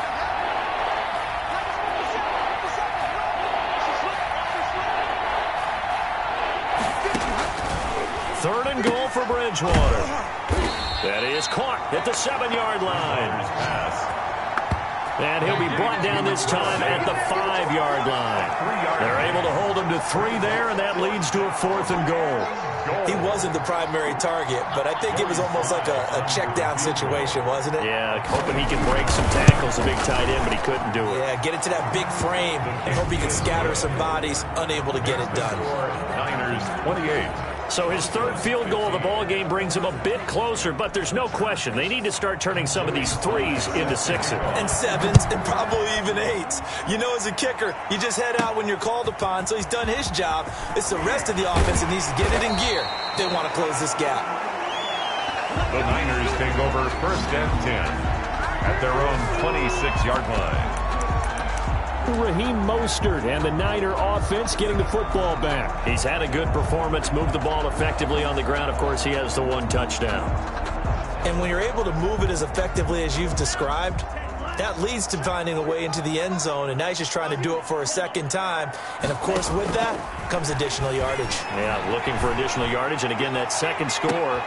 Third and goal for Bridgewater. That is caught at the 7-yard line. And he'll be brought down this time at the 5-yard line. They're able to hold him to 3 there, and that leads to a 4th and goal. He wasn't the primary target, but I think it was almost like a check-down situation, wasn't it? Yeah, hoping he can break some tackles, a big tight end, but he couldn't do it. Yeah, get into that big frame and hope he can scatter some bodies, unable to get it done. Niners 28. So his 3rd field goal of the ball game brings him a bit closer, but there's no question they need to start turning some of these 3s into 6s. And 7s and probably even 8s. You know, as a kicker, you just head out when you're called upon, so he's done his job. It's the rest of the offense that needs to get it in gear. They want to close this gap. The Niners take over 1st and 10 at their own 26-yard line. Raheem Mostert and the Niner offense getting the football back. He's had a good performance, moved the ball effectively on the ground. Of course, he has the 1 touchdown. And when you're able to move it as effectively as you've described, that leads to finding a way into the end zone, and now he's just trying to do it for a 2nd time. And, of course, with that comes additional yardage. Yeah, looking for additional yardage, and again, that 2nd score.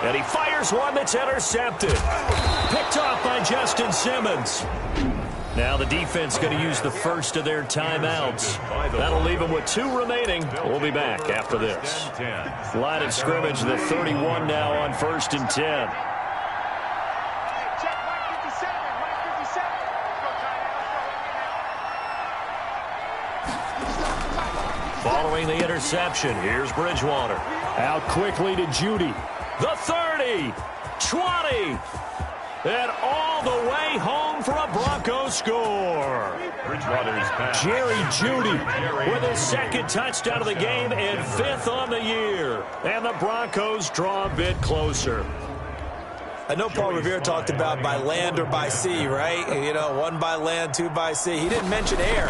And he fires one that's intercepted. Picked off by Justin Simmons. Now the defense going to use the first of their timeouts. That'll leave them with 2 remaining. We'll be back after this. Line of scrimmage, the 31 now on 1st and 10. Following the interception, here's Bridgewater. Out quickly to Judy. The 30, 20. And all the way home for a Broncos score. Bridgewater's pass. Jerry Judy with his 2nd touchdown of the game and 5th on the year. And the Broncos draw a bit closer. I know Paul Revere talked about by land or by sea, right? You know, 1 by land, 2 by sea. He didn't mention air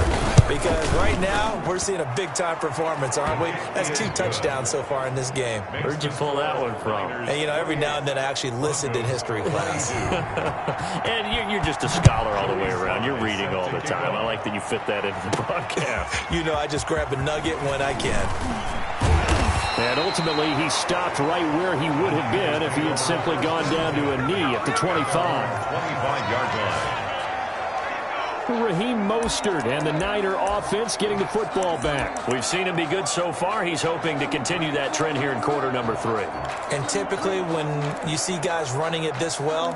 because right now we're seeing a big-time performance, aren't we? That's 2 touchdowns so far in this game. Where'd you pull that one from? And, you know, every now and then I actually listened in history class. And you're just a scholar all the way around. You're reading all the time. I like that you fit that into the broadcast. You know, I just grab a nugget when I can. And ultimately, he stopped right where he would have been if he had simply gone down to a knee at the 25. 25-yard line. Raheem Mostert and the Niner offense getting the football back. We've seen him be good so far. He's hoping to continue that trend here in quarter number 3. And typically when you see guys running it this well,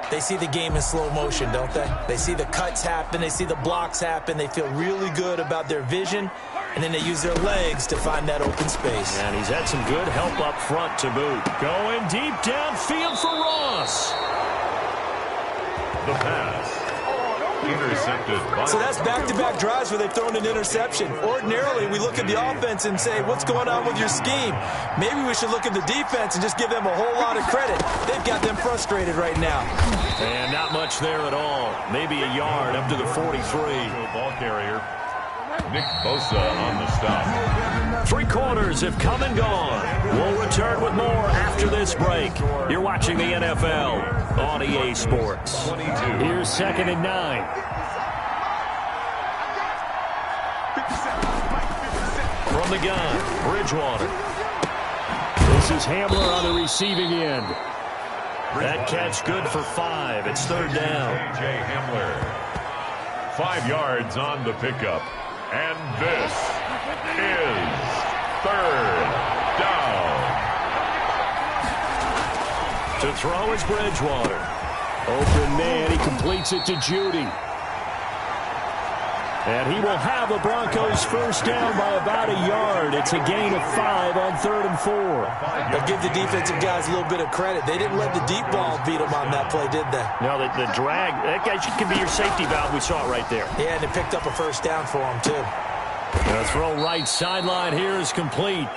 they see the game in slow motion, don't they? They see the cuts happen. They see the blocks happen. They feel really good about their vision. and then they use their legs to find that open space. And he's had some good help up front to boot. Going deep downfield for Ross. The pass. Intercepted. So that's back-to-back drives where they've thrown an interception. Ordinarily, we look at the offense and say, what's going on with your scheme? Maybe we should look at the defense and just give them a whole lot of credit. They've got them frustrated right now. And not much there at all. Maybe a yard up to the 43. Ball carrier. Nick Bosa on the stop. 3 quarters have come and gone. We'll return with more after this break. You're watching the NFL on EA Sports. 22. Here's 2nd and 9. From the gun, Bridgewater. This is Hamler on the receiving end. That catch good for 5. It's 3rd down. A.J. Hamler. 5 yards on the pickup. And this is 3rd down. To throw is Bridgewater. Open man, he completes it to Judy. And he will have the Broncos first down by about a yard. It's a gain of 5 on 3rd and 4. But give the defensive guys a little bit of credit. They didn't let the deep ball beat them on that play, did they? No, the drag, that guy can be your safety valve. We saw it right there. Yeah, and they picked up a first down for them, too. The throw right sideline here is complete.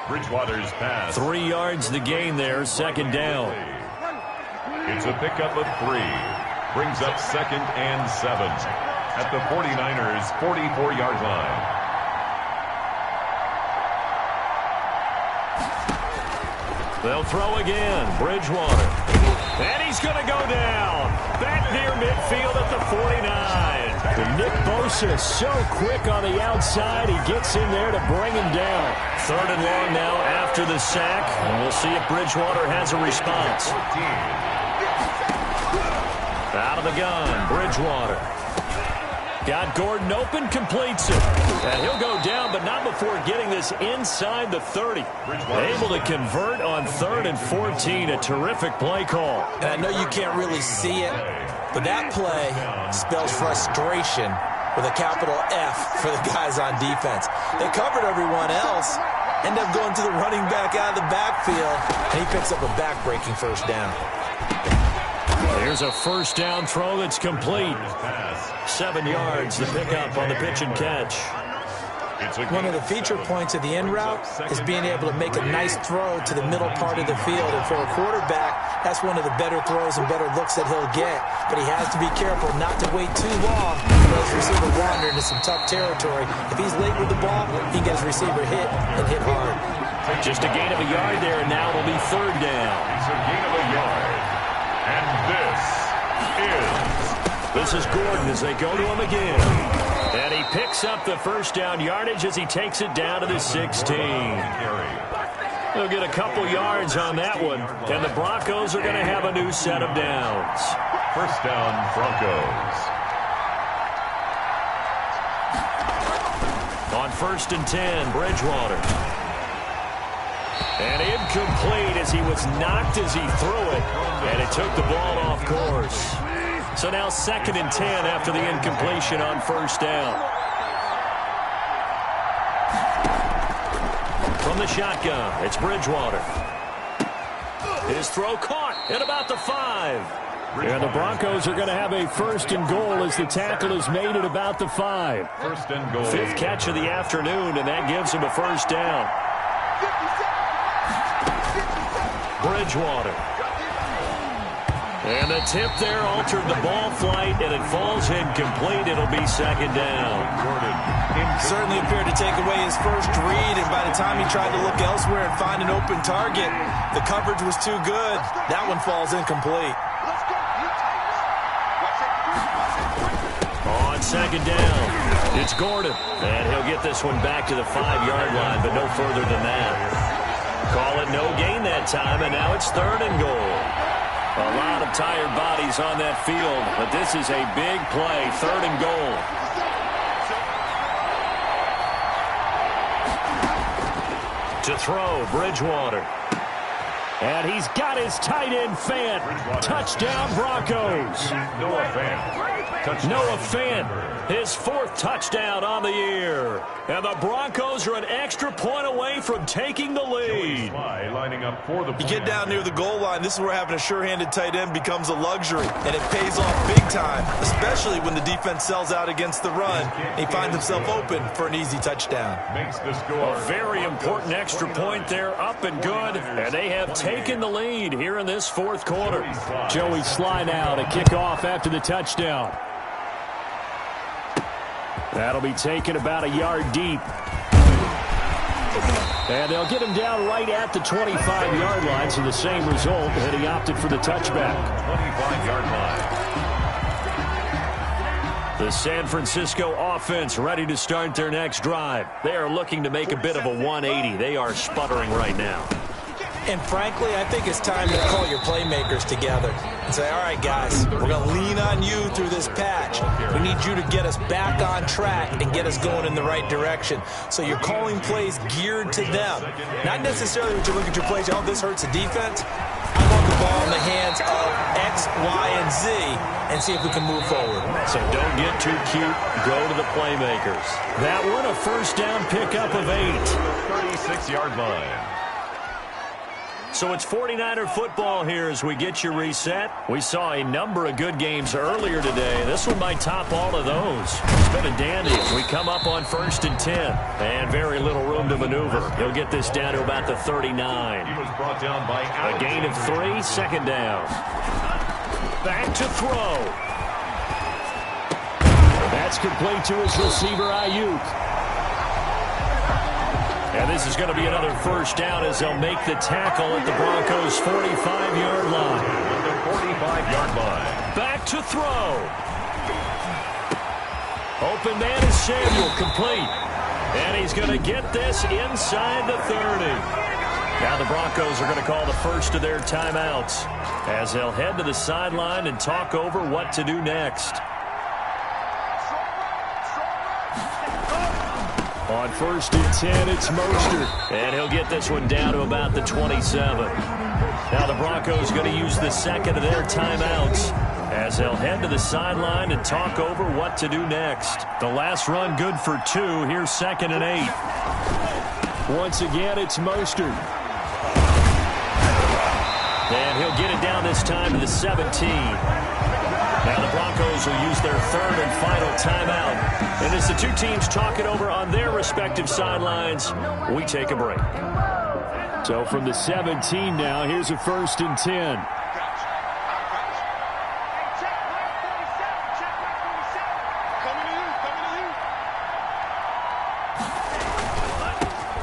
Bridgewater's pass. 3 yards the gain there, 2nd down. It's a pickup of 3. Brings up 2nd and 7. At the 49ers' 44-yard line. They'll throw again. Bridgewater. And he's going to go down. Back near midfield at the 49. And Nick Bosa so quick on the outside. He gets in there to bring him down. 3rd and long now after the sack. And we'll see if Bridgewater has a response. Out of the gun, Bridgewater. Got Gordon open, completes it. And he'll go down, but not before getting this inside the 30. Able to convert on 3rd and 14. A terrific play call. And I know you can't really see it, but that play spells frustration with a capital F for the guys on defense. They covered everyone else, end up going to the running back out of the backfield, and he picks up a back-breaking first down. Here's a first down throw that's complete. 7 yards, the pickup on the pitch and catch. One of the feature points of the end route is being able to make a nice throw to the middle part of the field. And for a quarterback, that's one of the better throws and better looks that he'll get. But he has to be careful not to wait too long for his receiver wander into some tough territory. If he's late with the ball, he can get his receiver hit and hit hard. Just a gain of a yard there, and now it'll be 3rd down. It's a gain of a yard. And this is Gordon as they go to him again. And he picks up the first down yardage as he takes it down to the 16. They'll get a couple yards on that one. And the Broncos are going to have a new set of downs. First down, Broncos. On 1st and 10, Bridgewater. And incomplete as he was knocked as he threw it. And it took the ball off course. So now 2nd and 10 after the incompletion on 1st down. From the shotgun, it's Bridgewater. His throw caught at about the 5. And the Broncos are going to have a 1st and goal as the tackle is made at about the 5. 1st and goal. 5th catch of the afternoon, and that gives him a first down. Bridgewater. And the tip there altered the ball flight, and it falls incomplete. It'll be 2nd down. Certainly appeared to take away his first read, and by the time he tried to look elsewhere and find an open target, the coverage was too good. That one falls incomplete. On 2nd down, it's Gordon. And he'll get this one back to the 5-yard line, but no further than that. Call it no gain that time, and now it's 3rd and goal. A lot of tired bodies on that field, but this is a big play, 3rd and goal. To throw, Bridgewater. And he's got his tight end Fant. Touchdown, Broncos. Noah Fant. Noah Fant, his 4th touchdown on the year. And the Broncos are an extra point away from taking the lead. Lining up for the you get down near the goal line, this is where having a sure-handed tight end becomes a luxury. And it pays off big time, especially when the defense sells out against the run. And he finds himself open for an easy touchdown. Makes the score. A very important extra point there, up and good. And they have taken the lead here in this 4th quarter. Joey Sly now to kick off after the touchdown. That'll be taken about a yard deep. And they'll get him down right at the 25-yard line, so the same result, and he opted for the touchback. 25-yard line. The San Francisco offense ready to start their next drive. They are looking to make a bit of a 180. They are sputtering right now. And frankly, I think it's time to call your playmakers together and say, all right, guys, we're going to lean on you through this patch. We need you to get us back on track and get us going in the right direction. So you're calling plays geared to them. Not necessarily when you look at your plays, oh, this hurts the defense. I want the ball in the hands of X, Y, and Z and see if we can move forward. So don't get too cute. Go to the playmakers. That one, a first down pickup of 8. 36-yard line. So it's 49er football here as we get you reset. We saw a number of good games earlier today. This one might top all of those. It's been a dandy as we come up on 1st and 10. And very little room to maneuver. He'll get this down to about the 39. He was brought down by a gain of 3, 2nd down. Back to throw. That's complete to his receiver, Ayuk. And this is going to be another first down as they'll make the tackle at the Broncos' 45-yard line. The 45-yard line. Back to throw. Open man is Samuel, complete. And he's going to get this inside the 30. Now the Broncos are going to call the first of their timeouts as they'll head to the sideline and talk over what to do next. On 1st and 10, it's Mostert. And he'll get this one down to about the 27. Now the Broncos going to use the second of their timeouts as they'll head to the sideline and talk over what to do next. The last run good for 2. Here's 2nd and 8. Once again, it's Mostert. And he'll get it down this time to the 17. Now the Broncos will use their 3rd and final timeout. And as the two teams talk it over on their respective sidelines, we take a break. So from the 17 now, here's a 1st and 10.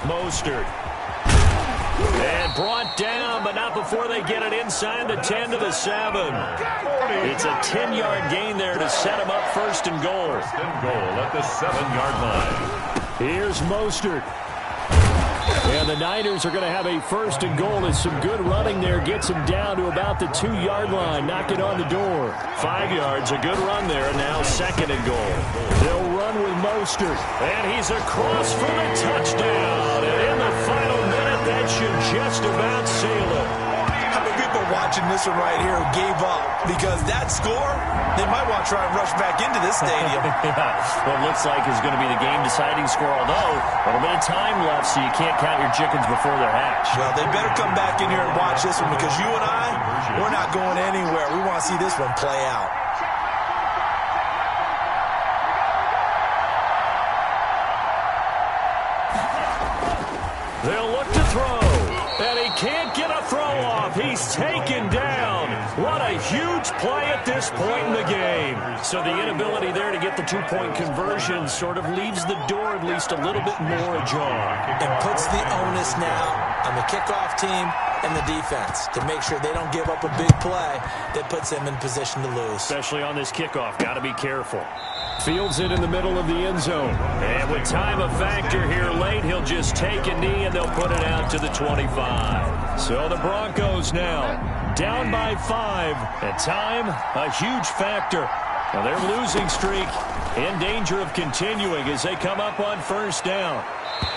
Mostert. And brought down, but not before they get it inside the 10 to the 7. It's a 10-yard gain there to set them up 1st and goal. 1st and goal at the 7-yard line. Here's Mostert. And the Niners are going to have a 1st and goal as some good running there gets him down to about the 2-yard line. Knock it on the door. 5 yards, a good run there, and now 2nd and goal. They'll run with Mostert. And he's across for the touchdown. And in the final minute, that should just about seal it. How many people watching this one right here who gave up? Because that score, they might want to try and rush back into this stadium. What looks like is going to be the game-deciding score, although a little bit of time left, so you can't count your chickens before they're hatched. Well, they better come back in here and watch this one because you and I, we're not going anywhere. We want to see this one play out. They'll look to throw, and he can't get a throw off. He's taken down. What a huge play at this point in the game. So the inability there to get the 2-point conversion sort of leaves the door at least a little bit more ajar. And puts the onus now on the kickoff team and the defense to make sure they don't give up a big play that puts them in position to lose. Especially on this kickoff. Got to be careful. Fields it in the middle of the end zone. And with time a factor here late, he'll just take a knee and they'll put it out to the 25. So the Broncos now down by 5. And time, a huge factor. Now their losing streak in danger of continuing as they come up on first down.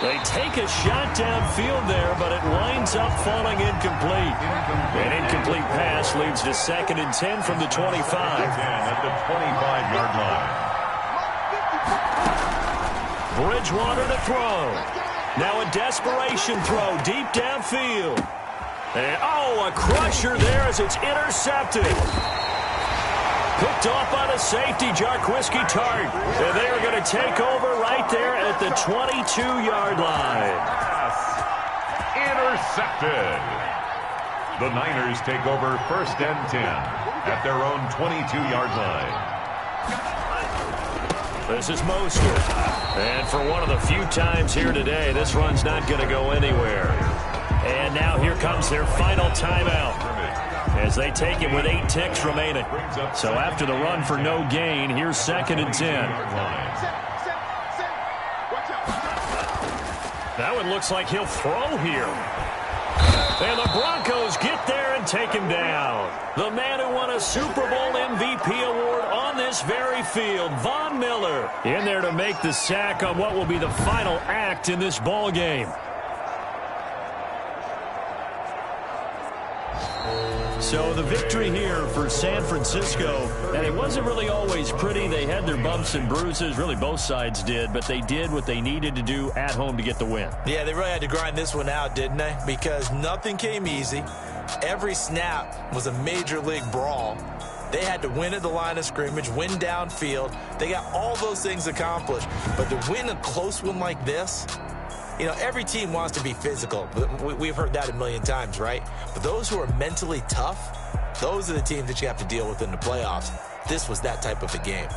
They take a shot downfield there, but it winds up falling incomplete. An incomplete pass leads to 2nd and 10 from the 25. At the 25-yard line. Bridgewater to throw. Now a desperation throw deep downfield. And, a crusher there as it's intercepted. Picked off by the safety, Jarquiski Tart. And they are going to take over right there at the 22-yard line. Intercepted. The Niners take over 1st and 10 at their own 22-yard line. This is Mostert. And for one of the few times here today, this run's not going to go anywhere. And now here comes their final timeout as they take it with 8 ticks remaining. So after the run for no gain, here's 2nd and 10. That one looks like he'll throw here. And the Broncos get there and take him down. The man who won a Super Bowl MVP award on this very field, Von Miller, in there to make the sack on what will be the final act in this ball game. So the victory here for San Francisco, and it wasn't really always pretty. They had their bumps and bruises, really both sides did, but they did what they needed to do at home to get the win. Yeah, they really had to grind this one out, didn't they? Because nothing came easy. Every snap was a major league brawl. They had to win at the line of scrimmage, win downfield. They got all those things accomplished. But to win a close one like this, you know, every team wants to be physical. We've heard that a million times, right? But those who are mentally tough, those are the teams that you have to deal with in the playoffs. This was that type of a game.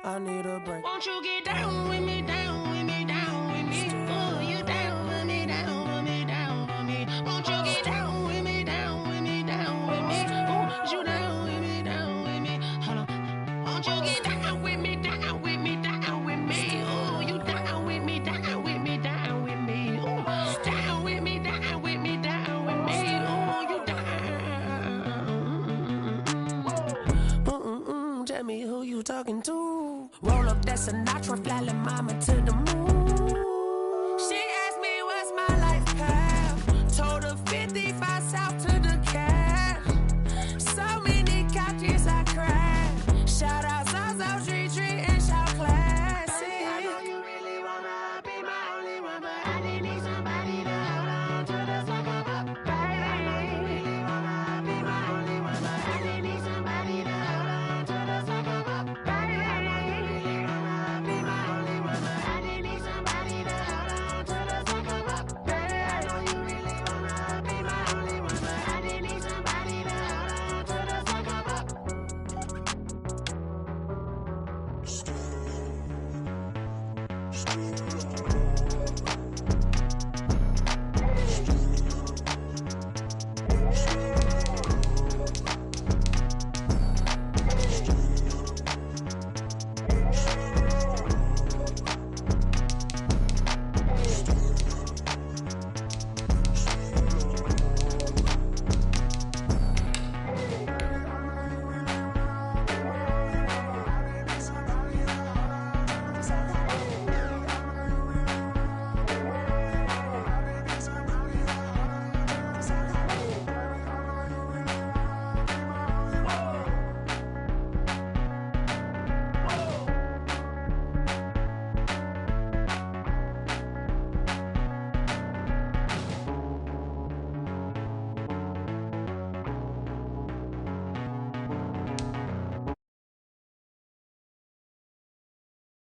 I need a break. Won't you get down with me, down with me, down with me? Oh, you down with me, down with me, down with me. Won't you get down with me, down with me, down with me? Oh, you down with me, down with me. Hold on. Won't you get down with me, down with me, down with me? Oh, you down with me, down with me, down with me. Oh, down with me, down with me, down with me. Oh, you down. Tell me who you talking to. Roll up that Sinatra, fly la mama to the moon.